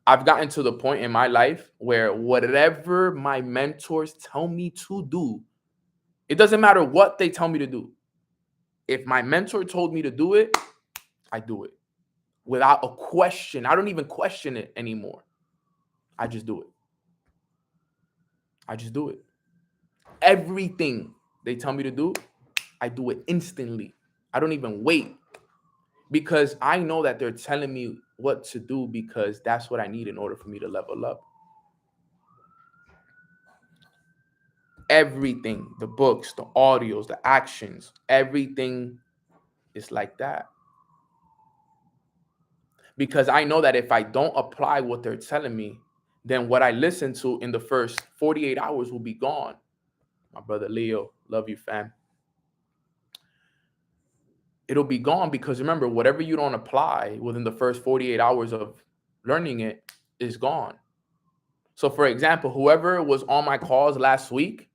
I've gotten to the point in my life where whatever my mentors tell me to do, it doesn't matter what they tell me to do. If my mentor told me to do it, I do it without a question. I don't even question it anymore. I just do it. I just do it. Everything they tell me to do, I do it instantly. I don't even wait because I know that they're telling me what to do because that's what I need in order for me to level up. Everything, the books, the audios, the actions, everything is like that. Because I know that if I don't apply what they're telling me, then what I listen to in the first 48 hours will be gone. My brother Leo, love you, fam. It'll be gone because remember, whatever you don't apply within the first 48 hours of learning it is gone. So, for example, whoever was on my calls last week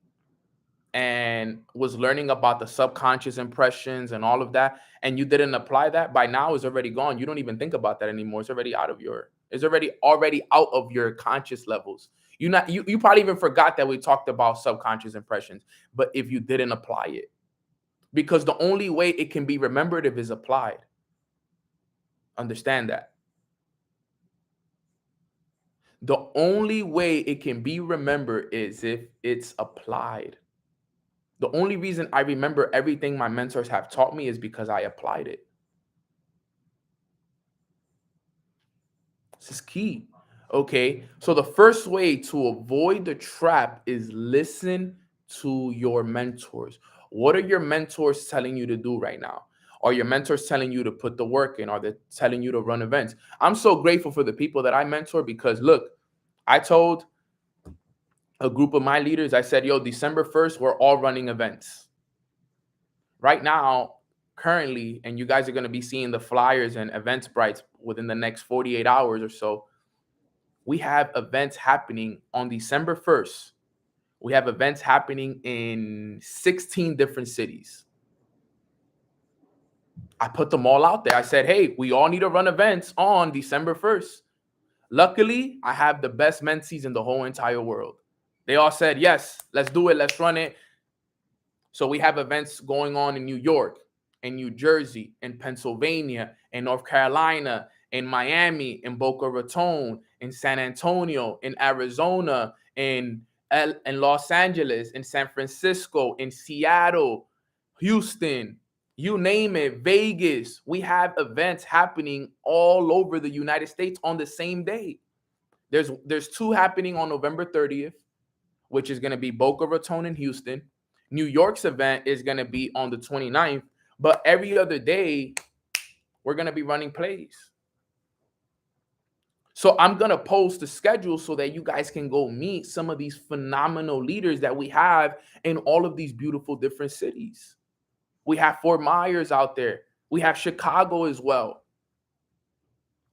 and was learning about the subconscious impressions and all of that, and you didn't apply that, by now is already gone. You don't even think about that anymore. It's already out of your, it's already out of your conscious levels. You probably even forgot that we talked about subconscious impressions, but if you didn't apply it, because the only way it can be remembered if it's applied. Understand that. The only way it can be remembered is if it's applied. The only reason I remember everything my mentors have taught me is because I applied it. This is key. Okay. So the first way to avoid the trap is listen to your mentors. What are your mentors telling you to do right now? Are your mentors telling you to put the work in? Are they telling you to run events? I'm so grateful for the people that I mentor because look, I told a group of my leaders, I said, yo, December 1st, we're all running events. Right now, currently, and you guys are going to be seeing the flyers and Eventbrite within the next 48 hours or so, we have events happening on December 1st. We have events happening in 16 different cities. I put them all out there. I said, hey, we all need to run events on December 1st. Luckily, I have the best mentees in the whole entire world. They all said, yes, let's do it. Let's run it. So we have events going on in New York, in New Jersey, in Pennsylvania, in North Carolina, in Miami, in Boca Raton, in San Antonio, in Arizona, in Los Angeles, in San Francisco, in Seattle, Houston, you name it, Vegas. We have events happening all over the United States on the same day. There's two happening on November 30th, which is going to be Boca Raton in Houston. New York's event is going to be on the 29th, but every other day, we're going to be running plays. So I'm going to post the schedule so that you guys can go meet some of these phenomenal leaders that we have in all of these beautiful different cities. We have Fort Myers out there. We have Chicago as well.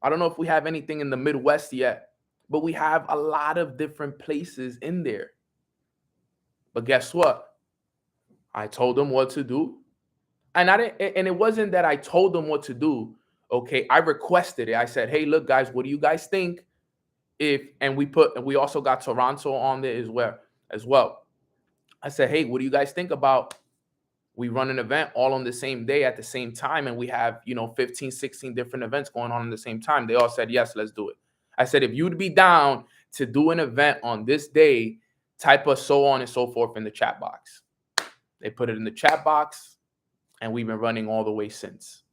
I don't know if we have anything in the Midwest yet, but we have a lot of different places in there. But guess what? I told them what to do. And it wasn't that I told them what to do. Okay. I requested it. I said, hey, look, guys, what do you guys think? And we also got Toronto on there as well. I said, hey, what do you guys think about we run an event all on the same day at the same time? And we have, 15, 16 different events going on at the same time. They all said, yes, let's do it. I said, if you'd be down to do an event on this day, type a so on and so forth in the chat box. They put it in the chat box, and we've been running all the way since.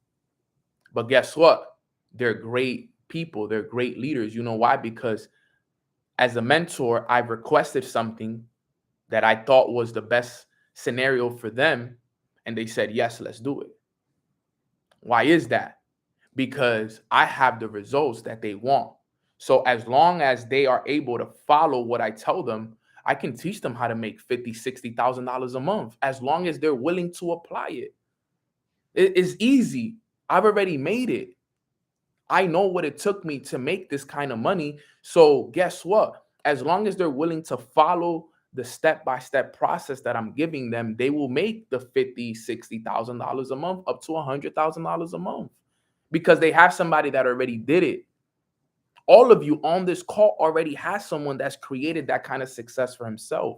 But guess what? They're great people. They're great leaders. You know why? Because as a mentor, I've requested something that I thought was the best scenario for them, and they said, yes, let's do it. Why is that? Because I have the results that they want. So as long as they are able to follow what I tell them, I can teach them how to make $50,000, $60,000 a month as long as they're willing to apply it. It is easy. I've already made it. I know what it took me to make this kind of money. So guess what? As long as they're willing to follow the step-by-step process that I'm giving them, they will make the $50,000, $60,000 a month, up to $100,000 a month, because they have somebody that already did it. All of you on this call already has someone that's created that kind of success for himself.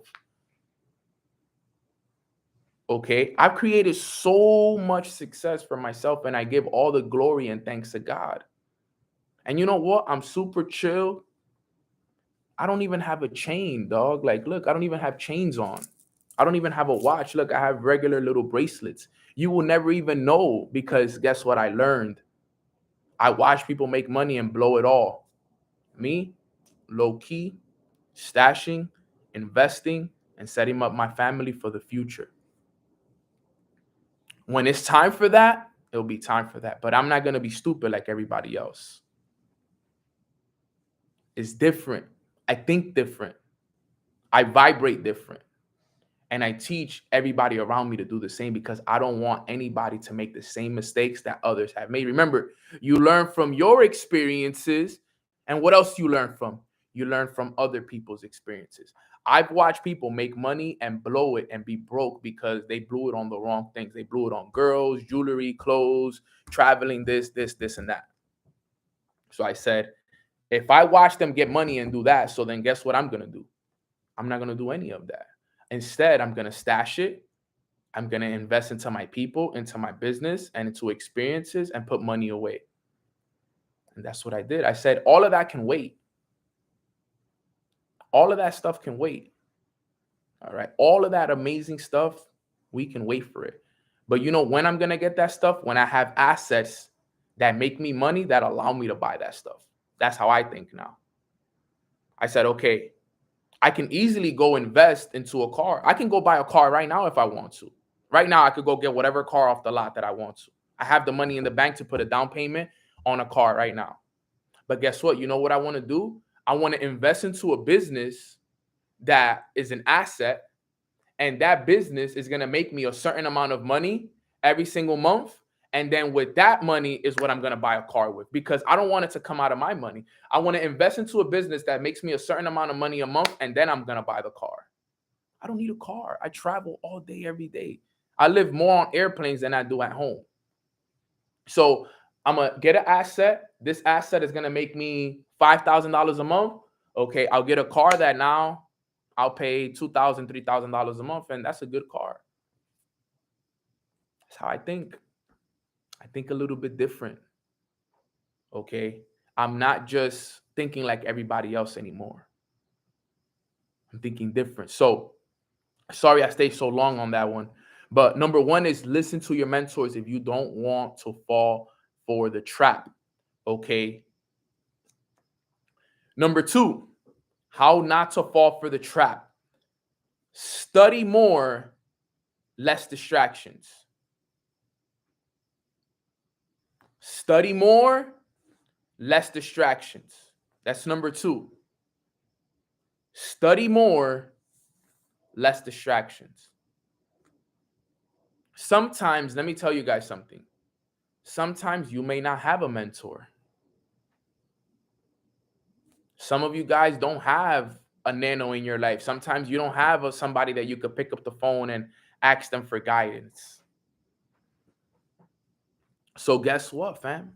Okay, I've created so much success for myself, and I give all the glory and thanks to God. And you know what? I'm super chill I don't even have a chain, dog. Like, look, I don't even have chains on. I don't even have a watch. Look, I have regular little bracelets. You will never even know because guess what I learned? I watch people make money and blow it all. Me, low key, stashing, investing, and setting up my family for the future. When it's time for that, it'll be time for that. But I'm not going to be stupid like everybody else. It's different. I think different. I vibrate different. And I teach everybody around me to do the same because I don't want anybody to make the same mistakes that others have made. Remember, you learn from your experiences. And what else you learn from? You learn from other people's experiences. I've watched people make money and blow it and be broke because they blew it on the wrong things. They blew it on girls, jewelry, clothes, traveling, this, and that. So I said, if I watch them get money and do that, so then guess what I'm going to do? I'm not going to do any of that. Instead, I'm going to stash it. I'm going to invest into my people, into my business, and into experiences and put money away. And that's what I did. I said, all of that can wait. All of that stuff can wait. All right. All of that amazing stuff, we can wait for it. But you know when I'm going to get that stuff? When I have assets that make me money that allow me to buy that stuff. That's how I think now. I said, okay, I can easily go invest into a car. I can go buy a car right now if I want to. Right now, I could go get whatever car off the lot that I want to. I have the money in the bank to put a down payment on a car right now. But guess what? You know what I want to do? I want to invest into a business that is an asset, and that business is going to make me a certain amount of money every single month. And then with that money is what I'm going to buy a car with because I don't want it to come out of my money. I want to invest into a business that makes me a certain amount of money a month, and then I'm going to buy the car. I don't need a car. I travel all day, every day. I live more on airplanes than I do at home. So I'm going to get an asset. This asset is going to make me $5,000 a month. Okay, I'll get a car that now I'll pay $2,000, $3,000 a month, and that's a good car. That's how I think. I think a little bit different. Okay. I'm not just thinking like everybody else anymore. I'm thinking different. So sorry I stayed so long on that one. But number one is listen to your mentors if you don't want to fall for the trap. Okay. Number two, how not to fall for the trap. Study more, less distractions. Study more, less distractions. That's number two. Study more, less distractions. Sometimes, let me tell you guys something. Sometimes you may not have a mentor. Some of you guys don't have a nano in your life. Sometimes you don't have somebody that you could pick up the phone and ask them for guidance. So guess what, fam?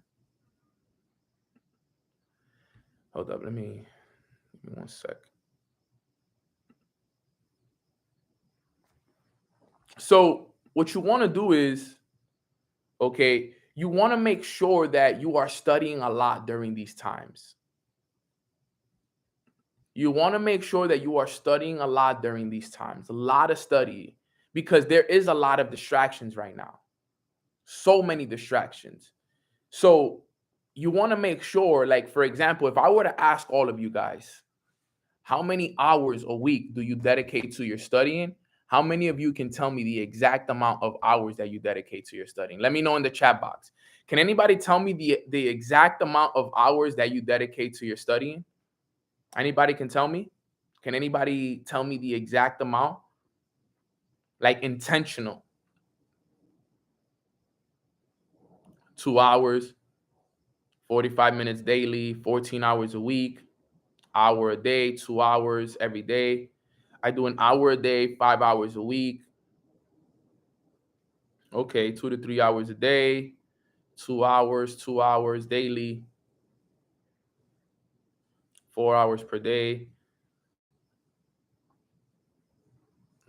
Hold up, give me 1 sec. So what you want to do is, okay, you want to make sure that you are studying a lot during these times. You want to make sure that you are studying a lot during these times, a lot of study, because there is a lot of distractions right now. So many distractions. So you want to make sure, like, for example, if I were to ask all of you guys, how many hours a week do you dedicate to your studying? How many of you can tell me the exact amount of hours that you dedicate to your studying? Let me know in the chat box. Can anybody tell me the exact amount of hours that you dedicate to your studying? Anybody can tell me? Can anybody tell me the exact amount? Like intentional. 2 hours, 45 minutes daily, 14 hours a week, hour a day, 2 hours every day. I do an hour a day, 5 hours a week. Okay, 2 to 3 hours a day, 2 hours daily, 4 hours per day,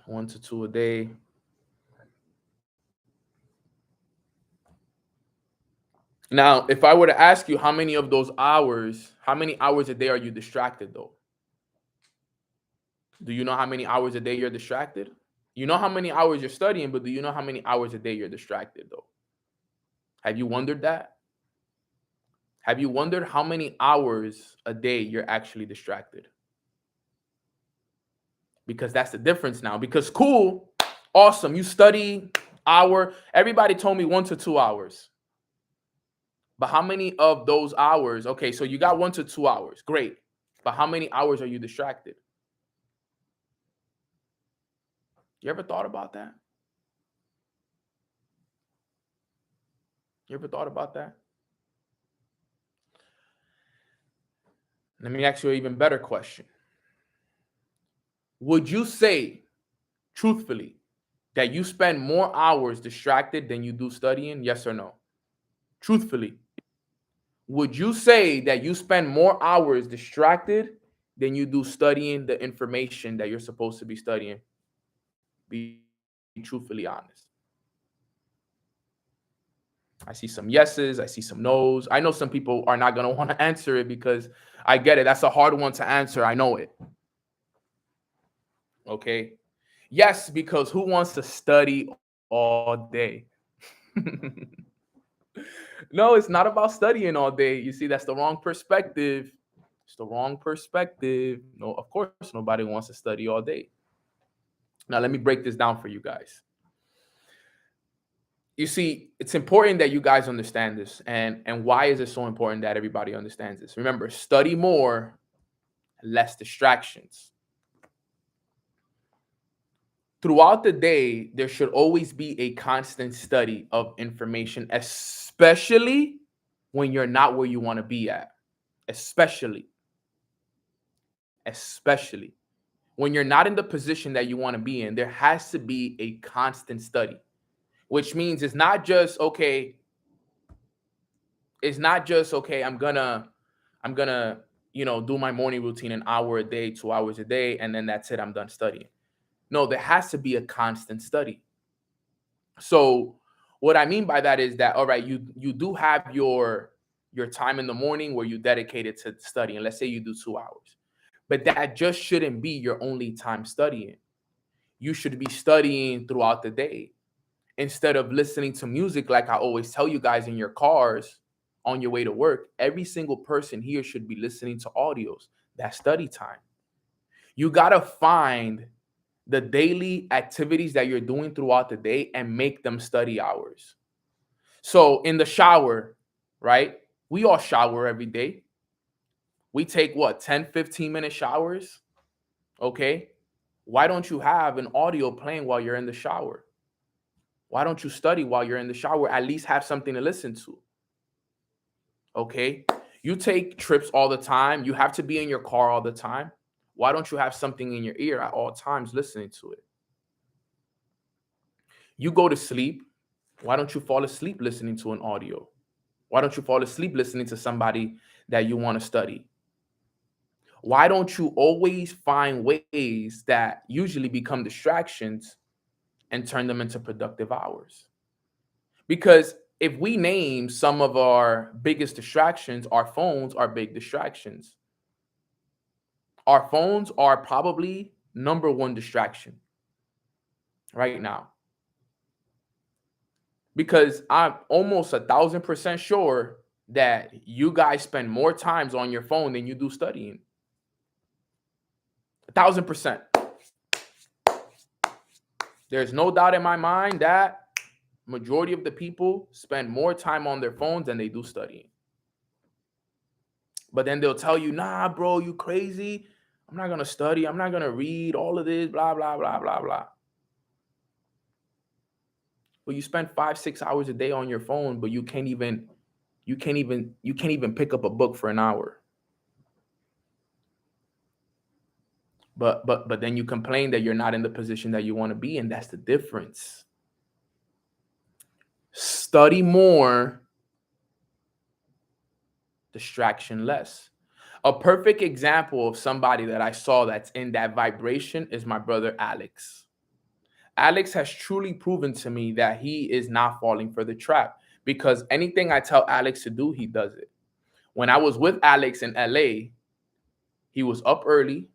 1 to 2 a day. Now, if I were to ask you how many of those hours, how many hours a day are you distracted though? Do you know how many hours a day you're distracted? You know how many hours you're studying, but do you know how many hours a day you're distracted though? Have you wondered that? Have you wondered how many hours a day you're actually distracted? Because that's the difference now. Because school, awesome, you study hour. Everybody told me 1 to 2 hours. But how many of those hours? Okay, so you got 1 to 2 hours. Great. But how many hours are you distracted? You ever thought about that? You ever thought about that? Let me ask you an even better question. Would you say, truthfully, that you spend more hours distracted than you do studying? Yes or no? Truthfully, would you say that you spend more hours distracted than you do studying the information that you're supposed to be studying? Be truthfully honest. I see some yeses, I see some nos. I know some people are not going to want to answer it because I get it. That's a hard one to answer. I know it. Okay. Yes, because who wants to study all day? No, it's not about studying all day. You see, that's the wrong perspective. It's the wrong perspective. No, of course, nobody wants to study all day. Now, let me break this down for you guys. You see, it's important that you guys understand this. And why is it so important that everybody understands this? Remember, study more, less distractions. Throughout the day, there should always be a constant study of information, especially when you're not where you want to be at. Especially when you're not in the position that you want to be in, there has to be a constant study, which means it's not just okay. I'm gonna do my morning routine an hour a day, 2 hours a day, and then that's it, I'm done studying. No, there has to be a constant study. So what I mean by that is that, all right, you do have your time in the morning where you dedicate it to studying. Let's say you do 2 hours, but that just shouldn't be your only time studying. You should be studying throughout the day instead of listening to music. Like I always tell you guys, in your cars on your way to work, every single person here should be listening to audios. That's study time. You got to find the daily activities that you're doing throughout the day and make them study hours. So in the shower, right? We all shower every day. We take what, 10, 15-minute showers? Okay. Why don't you have an audio playing while you're in the shower? Why don't you study while you're in the shower? At least have something to listen to. Okay. You take trips all the time. You have to be in your car all the time. Why don't you have something in your ear at all times listening to it? You go to sleep. Why don't you fall asleep listening to an audio? Why don't you fall asleep listening to somebody that you want to study? Why don't you always find ways that usually become distractions and turn them into productive hours? Because if we name some of our biggest distractions, our phones are big distractions. Our phones are probably number one distraction right now. Because I'm almost 1,000% sure that you guys spend more times on your phone than you do studying. 1,000%. There's no doubt in my mind that majority of the people spend more time on their phones than they do studying. But then they'll tell you, nah, bro, you crazy. I'm not going to study. I'm not going to read all of this, blah, blah, blah, blah, blah. But you spend 5-6 hours a day on your phone, but you can't even pick up a book for an hour. But then you complain that you're not in the position that you want to be, and that's the difference. Study more, distraction less. A perfect example of somebody that I saw that's in that vibration is my brother Alex. Alex has truly proven to me that he is not falling for the trap, because anything I tell Alex to do, he does it. When I was with Alex in LA, he was up early,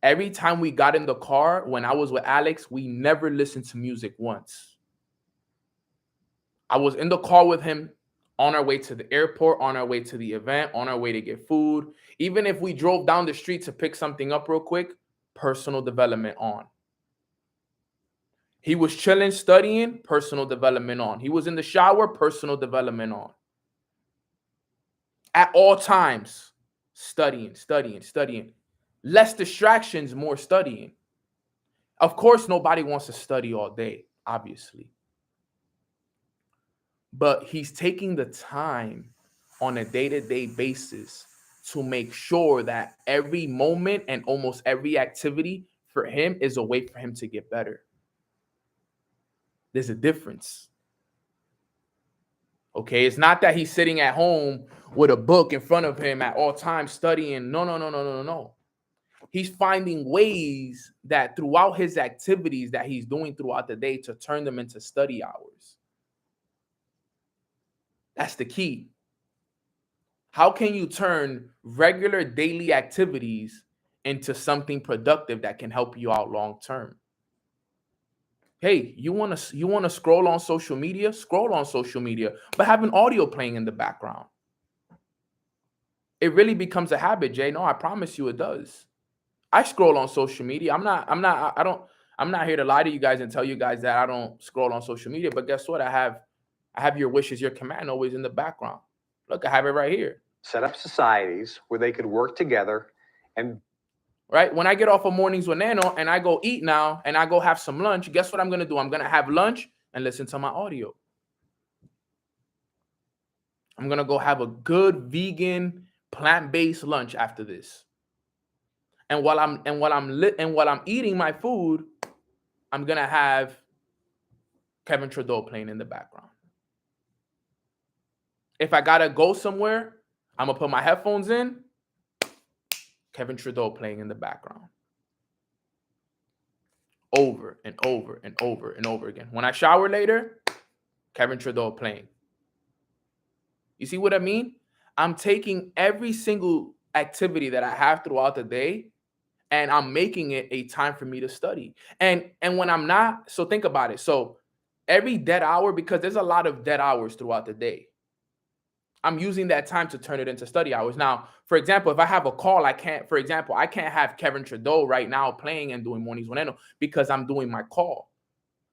Every time we got in the car, when I was with Alex, we never listened to music once. I was in the car with him on our way to the airport, on our way to the event, on our way to get food. Even if we drove down the street to pick something up real quick, personal development on. He was chilling, studying, personal development on. He was in the shower, personal development on. At all times, studying, studying, studying. Less distractions, more studying. Of course, nobody wants to study all day, obviously. But he's taking the time on a day-to-day basis to make sure that every moment and almost every activity for him is a way for him to get better. There's a difference. Okay, it's not that he's sitting at home with a book in front of him at all times studying. No. He's finding ways that throughout his activities that he's doing throughout the day to turn them into study hours. That's the key. How can you turn regular daily activities into something productive that can help you out long term? Hey, you want to scroll on social media? Scroll on social media, but have an audio playing in the background. It really becomes a habit, Jay. No, I promise you it does. I scroll on social media. I'm not here to lie to you guys and tell you guys that I don't scroll on social media, but guess what? I have your wishes, your command always in the background. Look, I have it right here.
Set up societies where they could work together and
right? When I get off of Mornings with Nano and I go eat now and I go have some lunch, guess what I'm going to do? I'm going to have lunch and listen to my audio. I'm going to go have a good vegan plant-based lunch after this. And while I'm eating my food, I'm going to have Kevin Trudeau playing in the background. If I got to go somewhere, I'm going to put my headphones in, Kevin Trudeau playing in the background. Over and over and over and over again. When I shower later, Kevin Trudeau playing. You see what I mean? I'm taking every single activity that I have throughout the day and I'm making it a time for me to study. And when I'm not, so think about it. So every dead hour, because there's a lot of dead hours throughout the day, I'm using that time to turn it into study hours. Now, for example, if I have a call, I can't have Kevin Trudeau right now playing and doing Mornings with Nano because I'm doing my call.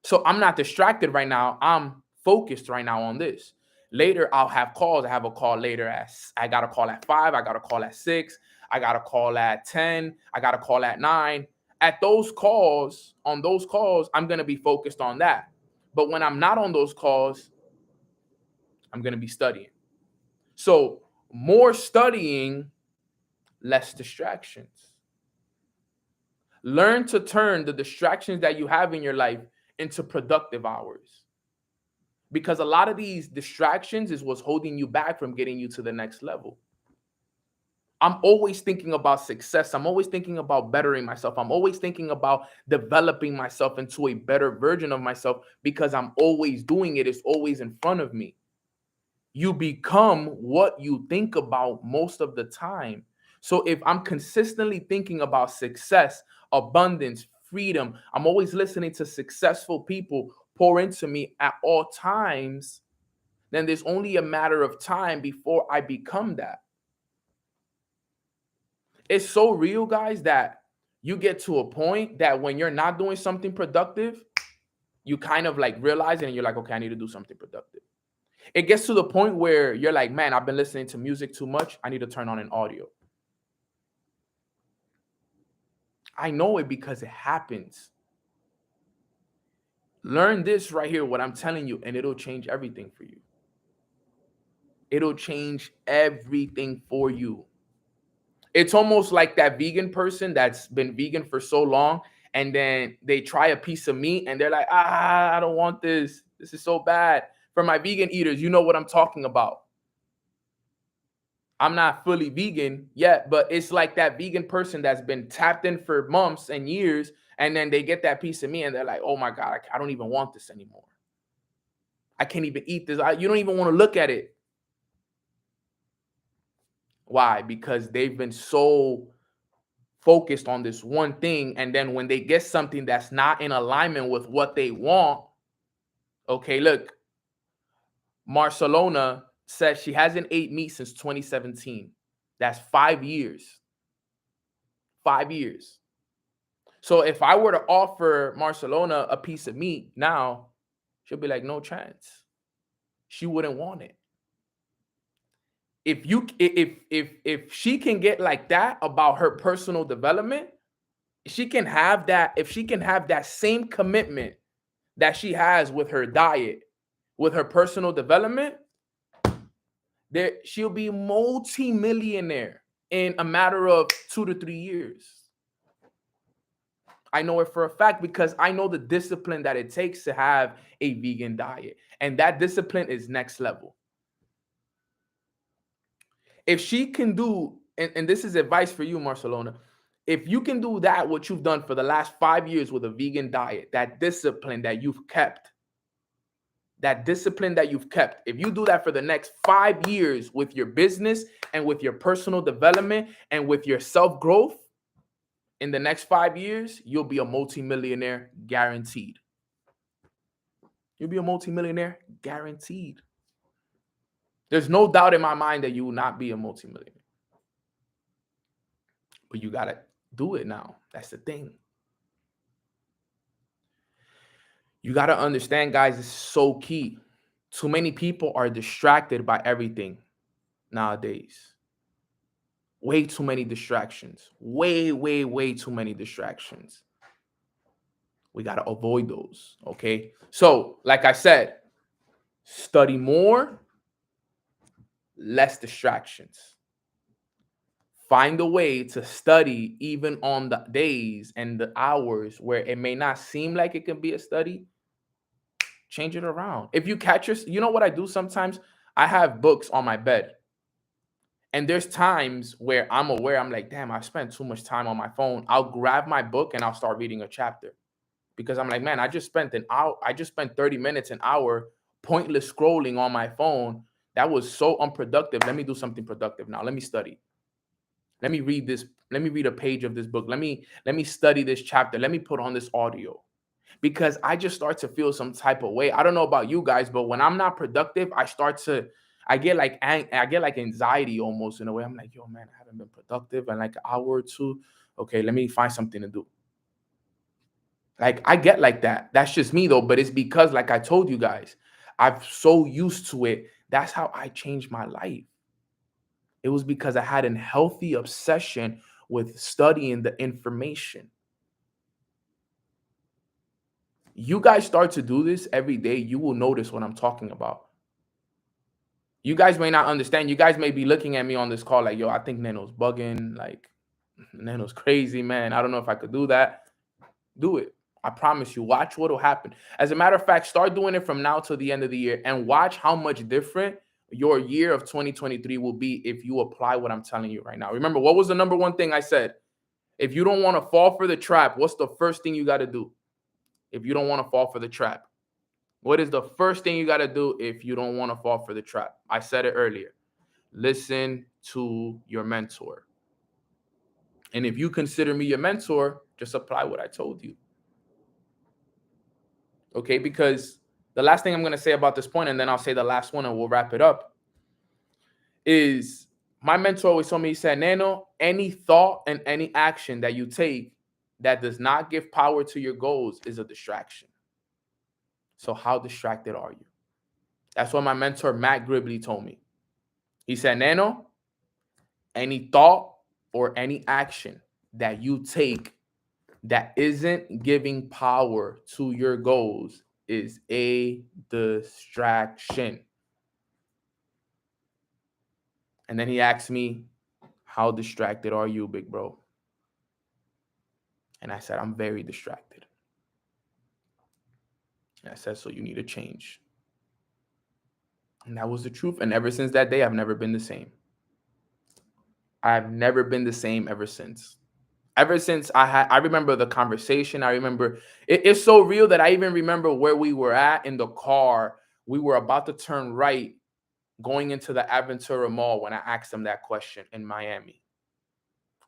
So I'm not distracted right now. I'm focused right now on this. Later, I'll have calls. I have a call later I got a call at 5. I got a call at 6. I got a call at 10. I got a call at 9. On those calls, I'm going to be focused on that. But when I'm not on those calls, I'm going to be studying. So more studying, less distractions. Learn to turn the distractions that you have in your life into productive hours. Because a lot of these distractions is what's holding you back from getting you to the next level. I'm always thinking about success. I'm always thinking about bettering myself. I'm always thinking about developing myself into a better version of myself because I'm always doing it. It's always in front of me. You become what you think about most of the time. So if I'm consistently thinking about success, abundance, freedom, I'm always listening to successful people pour into me at all times, then there's only a matter of time before I become that. It's so real, guys, that you get to a point that when you're not doing something productive, you kind of like realize it and you're like, okay, I need to do something productive. It gets to the point where you're like, man, I've been listening to music too much. I need to turn on an audio. I know it because it happens. Learn this right here, what I'm telling you, and it'll change everything for you. It'll change everything for you. It's almost like that vegan person that's been vegan for so long, and then they try a piece of meat and they're like, I don't want this. This is so bad. For my vegan eaters, you know what I'm talking about. I'm not fully vegan yet, but it's like that vegan person that's been tapped in for months and years, and then they get that piece of meat and they're like, oh my God, I don't even want this anymore. I can't even eat this. You don't even want to look at it. Why? Because they've been so focused on this one thing. And then when they get something that's not in alignment with what they want, okay, look, Marcelona says she hasn't ate meat since 2017. That's 5 years. 5 years. So if I were to offer Marcelona a piece of meat now, she'll be like, no chance. She wouldn't want it. If she can get like that about her personal development, she can have that. If she can have that same commitment that she has with her diet, with her personal development, there she'll be multi-millionaire in a matter of 2 to 3 years. I know it for a fact because I know the discipline that it takes to have a vegan diet. And that discipline is next level. If she can do, and this is advice for you, Marcelona, if you can do that, what you've done for the last 5 years with a vegan diet, that discipline that you've kept, if you do that for the next 5 years with your business and with your personal development and with your self-growth, in the next 5 years, you'll be a multimillionaire guaranteed. You'll be a multimillionaire guaranteed. There's no doubt in my mind that you will not be a multimillionaire. But you got to do it now. That's the thing. You got to understand, guys, it's so key. Too many people are distracted by everything nowadays. Way too many distractions. Way too many distractions. We got to avoid those, okay? So, like I said, study more, less distractions. Find a way to study even on the days and the hours where it may not seem like it can be a study. Change it around. If you catch you know what I do sometimes? I have books on my bed. And there's times where I'm aware, I'm like, damn, I spent too much time on my phone. I'll grab my book and I'll start reading a chapter. Because I'm like, man, I just spent 30 minutes, an hour, pointless scrolling on my phone. That was so unproductive. Let me do something productive now. Let me study. Let me read this. Let me read a page of this book. Let me study this chapter. Let me put on this audio. Because I just start to feel some type of way. I don't know about you guys, but when I'm not productive, I get like anxiety almost in a way. I'm like, yo, man, I haven't been productive in like an hour or two. Okay, let me find something to do. Like, I get like that. That's just me though. But it's because, like I told you guys, I'm so used to it. That's how I changed my life. It was because I had a healthy obsession with studying the information. You guys start to do this every day, you will notice what I'm talking about. You guys may not understand. You guys may be looking at me on this call like, yo, I think Nano's bugging. Like, Nano's crazy, man. I don't know if I could do that. Do it. I promise you. Watch what will happen. As a matter of fact, start doing it from now till the end of the year and watch how much different your year of 2023 will be if you apply what I'm telling you right now. Remember, what was the number one thing I said? If you don't want to fall for the trap, what's the first thing you got to do? If you don't want to fall for the trap, what is the first thing you got to do if you don't want to fall for the trap? I said it earlier. Listen to your mentor. And if you consider me your mentor, just apply what I told you. Okay, because the last thing I'm going to say about this point, and then I'll say the last one and we'll wrap it up, is my mentor always told me, he said, Nano, any thought and any action that you take that does not give power to your goals is a distraction. So how distracted are you? That's what my mentor, Matt Gribley, told me. He said, Nano, any thought or any action that you take that isn't giving power to your goals is a distraction. And then he asked me, how distracted are you, big bro? And I said, I'm very distracted. And I said, so you need to change. And that was the truth. And ever since that day, I've never been the same. I've never been the same ever since. Ever since I remember the conversation. I remember, it's so real that I even remember where we were at in the car. We were about to turn right going into the Aventura Mall when I asked him that question in Miami.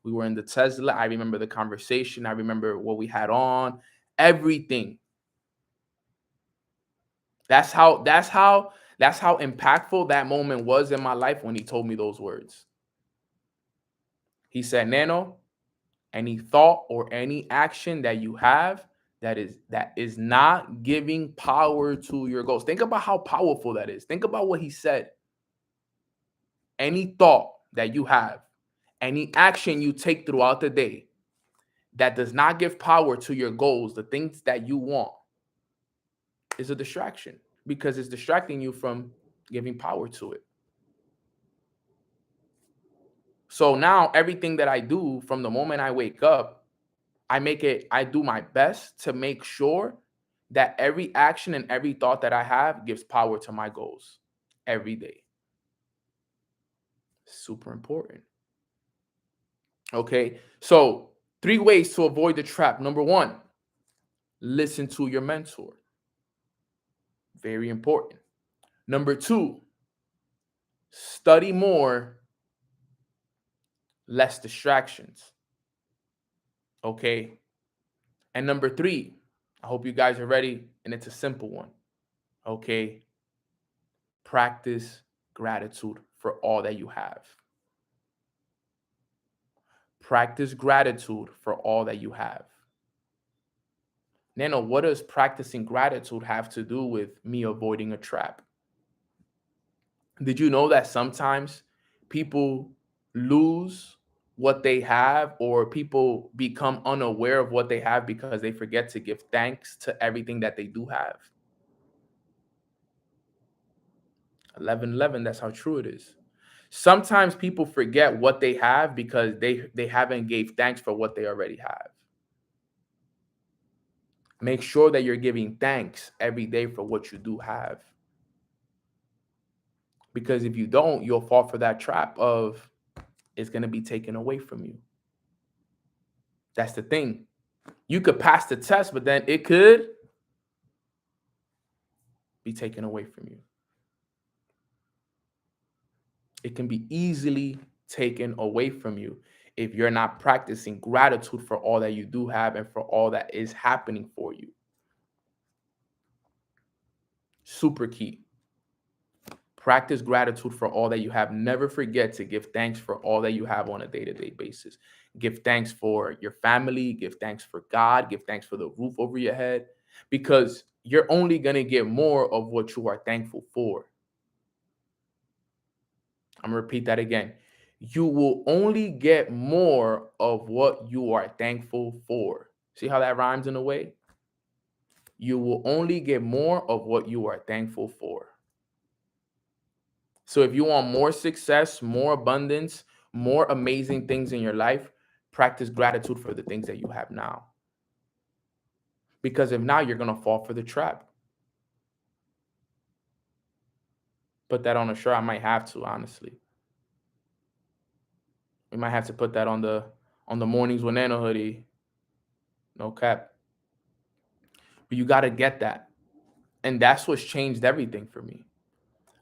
We were in the Tesla. I remember the conversation. I remember what we had on, everything. That's how impactful that moment was in my life when he told me those words. He said, Nano, any thought or any action that you have that is not giving power to your goals. Think about how powerful that is. Think about what he said. Any thought that you have, any action you take throughout the day that does not give power to your goals, the things that you want, is a distraction because it's distracting you from giving power to it. So now everything that I do from the moment I wake up, I do my best to make sure that every action and every thought that I have gives power to my goals every day. Super important. Okay. So 3 ways to avoid the trap. Number 1, listen to your mentor. Very important. Number 2, study more, less distractions. Okay. And number 3, I hope you guys are ready, and it's a simple one. Okay. Practice gratitude for all that you have. Practice gratitude for all that you have. Nano, what does practicing gratitude have to do with me avoiding a trap? Did you know that sometimes people lose what they have, or people become unaware of what they have because they forget to give thanks to everything that they do have? 11:11, that's how true it is. Sometimes people forget what they have because they haven't gave thanks for what they already have. Make sure that you're giving thanks every day for what you do have. Because if you don't, you'll fall for that trap of it's going to be taken away from you. That's the thing. You could pass the test, but then it could be taken away from you. It can be easily taken away from you if you're not practicing gratitude for all that you do have and for all that is happening for you. Super key. Practice gratitude for all that you have. Never forget to give thanks for all that you have on a day-to-day basis. Give thanks for your family. Give thanks for God. Give thanks for the roof over your head, because you're only going to get more of what you are thankful for. I'm going to repeat that again. You will only get more of what you are thankful for. See how that rhymes in a way? You will only get more of what you are thankful for. So if you want more success, more abundance, more amazing things in your life, practice gratitude for the things that you have now. Because if not, you're going to fall for the trap. Put that on a shirt. I might have to, honestly. We might have to put that on the Mornings with Nano hoodie. No cap. But you got to get that. And that's what's changed everything for me.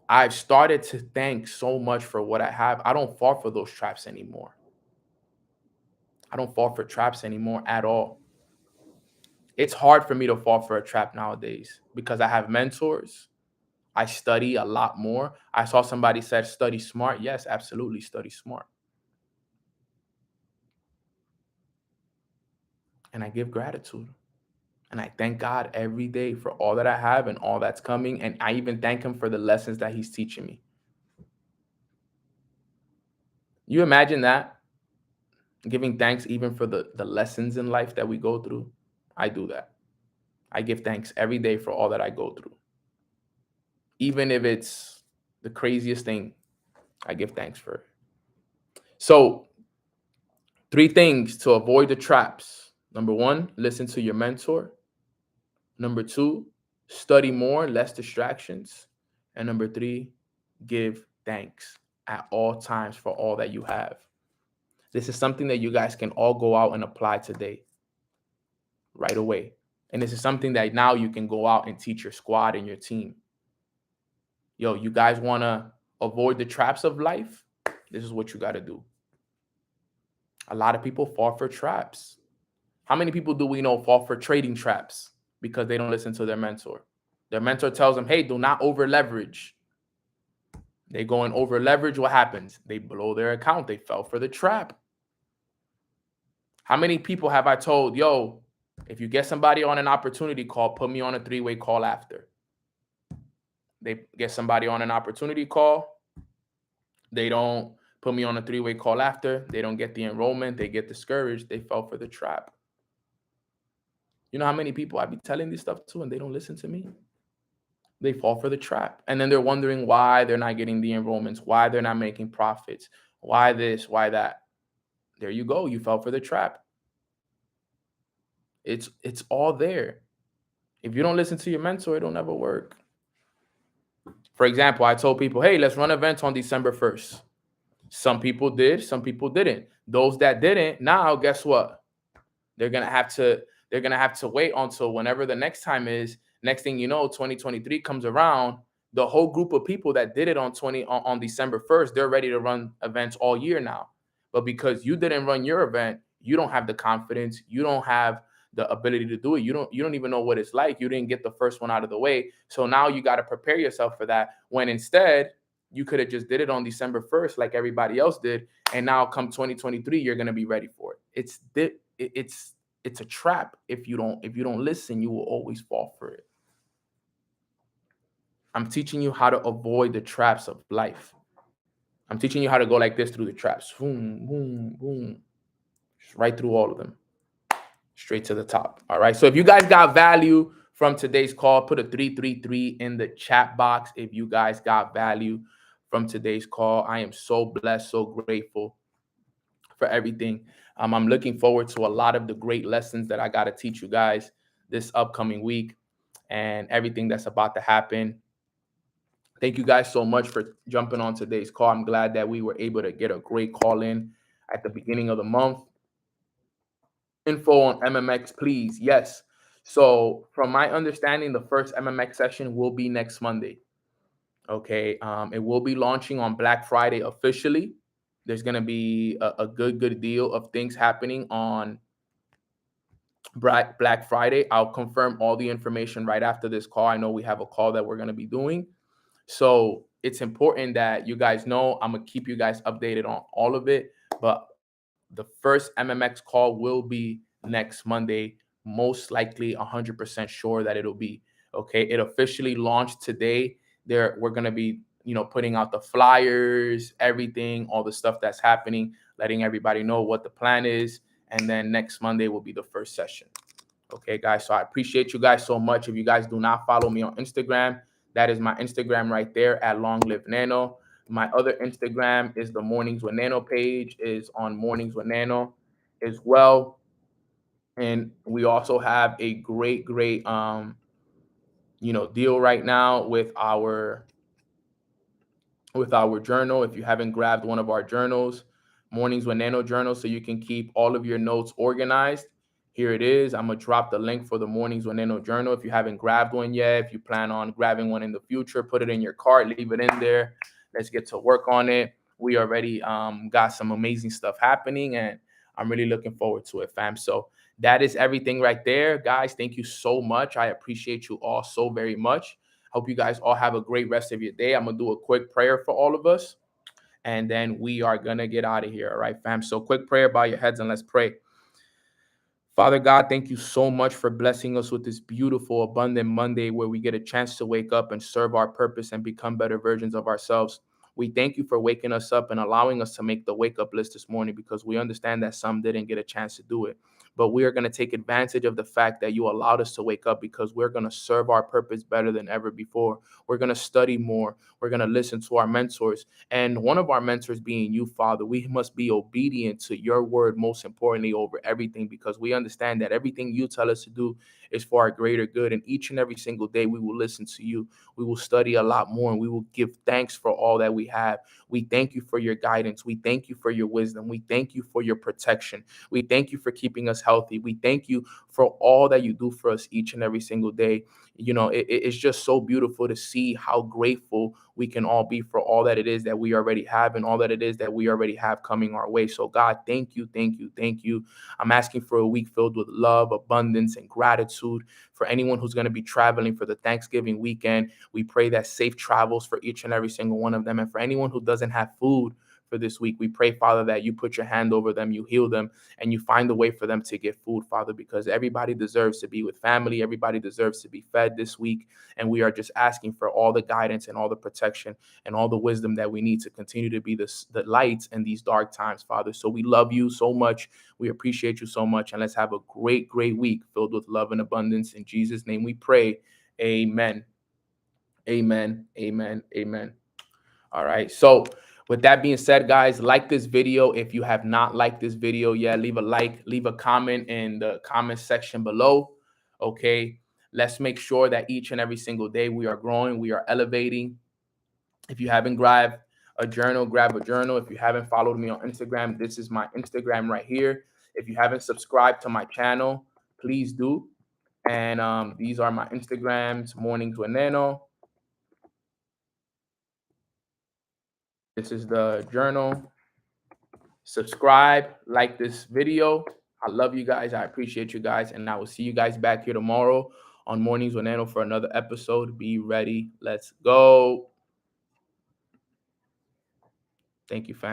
I've started to thank so much for what I have. I don't fall for those traps anymore. I don't fall for traps anymore at all. It's hard for me to fall for a trap nowadays because I have mentors. I study a lot more. I saw somebody said study smart. Yes, absolutely, study smart. And I give gratitude. And I thank God every day for all that I have and all that's coming. And I even thank him for the lessons that he's teaching me. You imagine that? Giving thanks even for the lessons in life that we go through. I do that. I give thanks every day for all that I go through. Even if it's the craziest thing, I give thanks for it. So 3 things to avoid the traps. Number 1, listen to your mentor. Number 2, study more, less distractions. And number 3, give thanks at all times for all that you have. This is something that you guys can all go out and apply today, right away. And this is something that now you can go out and teach your squad and your team. Yo, you guys want to avoid the traps of life? This is what you got to do. A lot of people fall for traps. How many people do we know fall for trading traps because they don't listen to their mentor? Their mentor tells them, hey, do not over leverage. They go and over leverage. What happens? They blow their account. They fell for the trap. How many people have I told, yo, if you get somebody on an opportunity call, put me on a 3-way call after? They get somebody on an opportunity call. They don't put me on a 3-way call after. They don't get the enrollment. They get discouraged. They fell for the trap. You know how many people I be telling this stuff to and they don't listen to me? They fall for the trap. And then they're wondering why they're not getting the enrollments, why they're not making profits, why this, why that. There you go. You fell for the trap. It's all there. If you don't listen to your mentor, it'll never work. For example, I told people, hey, let's run events on December 1st. Some people did, some people didn't. Those that didn't, now guess what? They're gonna have to wait until whenever the next time is. Next thing you know, 2023 comes around. The whole group of people that did it on December 1st, they're ready to run events all year now. But because you didn't run your event, you don't have the confidence, you don't have the ability to do it. You don't even know what it's like. You didn't get the first one out of the way. So now you got to prepare yourself for that. When instead you could have just did it on December 1st like everybody else did. And now come 2023, you're going to be ready for it. It's a trap. If you don't listen, you will always fall for it. I'm teaching you how to avoid the traps of life. I'm teaching you how to go like this through the traps. Boom, boom, boom. Just right through all of them. Straight to the top. All right. So if you guys got value from today's call, put a 333 in the chat box. If you guys got value from today's call, I am so blessed, so grateful for everything. I'm looking forward to a lot of the great lessons that I got to teach you guys this upcoming week and everything that's about to happen. Thank you guys so much for jumping on today's call. I'm glad that we were able to get a great call in at the beginning of the month. Info on MMX, please. Yes. So from my understanding, the first MMX session will be next Monday. Okay. It will be launching on Black Friday officially. There's going to be a good deal of things happening on Black Friday. I'll confirm all the information right after this call. I know we have a call that we're going to be doing. So it's important that you guys know. I'm going to keep you guys updated on all of it. But the first MMX call will be next Monday, most likely 100% sure that it'll be. Okay. It officially launched today. We're going to be, putting out the flyers, everything, all the stuff that's happening, letting everybody know what the plan is. And then next Monday will be the first session. Okay, guys. So I appreciate you guys so much. If you guys do not follow me on Instagram, that is my Instagram right there at Long Live Nano. My other Instagram is the Mornings with Nano page, is on Mornings with Nano as well. And we also have a great deal right now with our journal. If you haven't grabbed one of our journals, Mornings with Nano journal, so you can keep all of your notes organized, here it is. I'm going to drop the link for the Mornings with Nano journal. If you haven't grabbed one yet, if you plan on grabbing one in the future, put it in your cart, leave it in there. Let's get to work on it. We already got some amazing stuff happening, and I'm really looking forward to it, fam. So that is everything right there, guys. Thank you so much. I appreciate you all so very much. Hope you guys all have a great rest of your day. I'm going to do a quick prayer for all of us, and then we are going to get out of here. All right, fam. So quick prayer, bow your heads and let's pray. Father God, thank you so much for blessing us with this beautiful, abundant Monday where we get a chance to wake up and serve our purpose and become better versions of ourselves. We thank you for waking us up and allowing us to make the wake up list this morning, because we understand that some didn't get a chance to do it. But we are going to take advantage of the fact that you allowed us to wake up, because we're going to serve our purpose better than ever before. We're going to study more. We're going to listen to our mentors. And one of our mentors being you, Father. We must be obedient to your word, most importantly, over everything, because we understand that everything you tell us to do is for our greater good. And each and every single day, we will listen to you. We will study a lot more, and we will give thanks for all that we have. We thank you for your guidance. We thank you for your wisdom. We thank you for your protection. We thank you for keeping us healthy. We thank you for all that you do for us each and every single day. It's just so beautiful to see how grateful we can all be for all that it is that we already have and all that it is that we already have coming our way. So God, thank you, thank you, thank you. I'm asking for a week filled with love, abundance, and gratitude for anyone who's going to be traveling for the Thanksgiving weekend. We pray that safe travels for each and every single one of them. And for anyone who doesn't have food for this week, we pray, Father, that you put your hand over them, you heal them, and you find a way for them to get food, Father, because everybody deserves to be with family. Everybody deserves to be fed this week. And we are just asking for all the guidance and all the protection and all the wisdom that we need to continue to be the lights in these dark times, Father. So we love you so much. We appreciate you so much. And let's have a great, great week filled with love and abundance. In Jesus' name we pray. Amen. Amen. Amen. Amen. All right. So with that being said, guys, like this video. If you have not liked this video yet, leave a like, leave a comment in the comment section below. Okay. Let's make sure that each and every single day we are growing, we are elevating. If you haven't grabbed a journal, grab a journal. If you haven't followed me on Instagram, this is my Instagram right here. If you haven't subscribed to my channel, please do. And these are my Instagrams, Mornings with Neno. This is the journal. Subscribe, like this video. I love you guys. I appreciate you guys. And I will see you guys back here tomorrow on Mornings with Neno for another episode. Be ready. Let's go. Thank you, fam.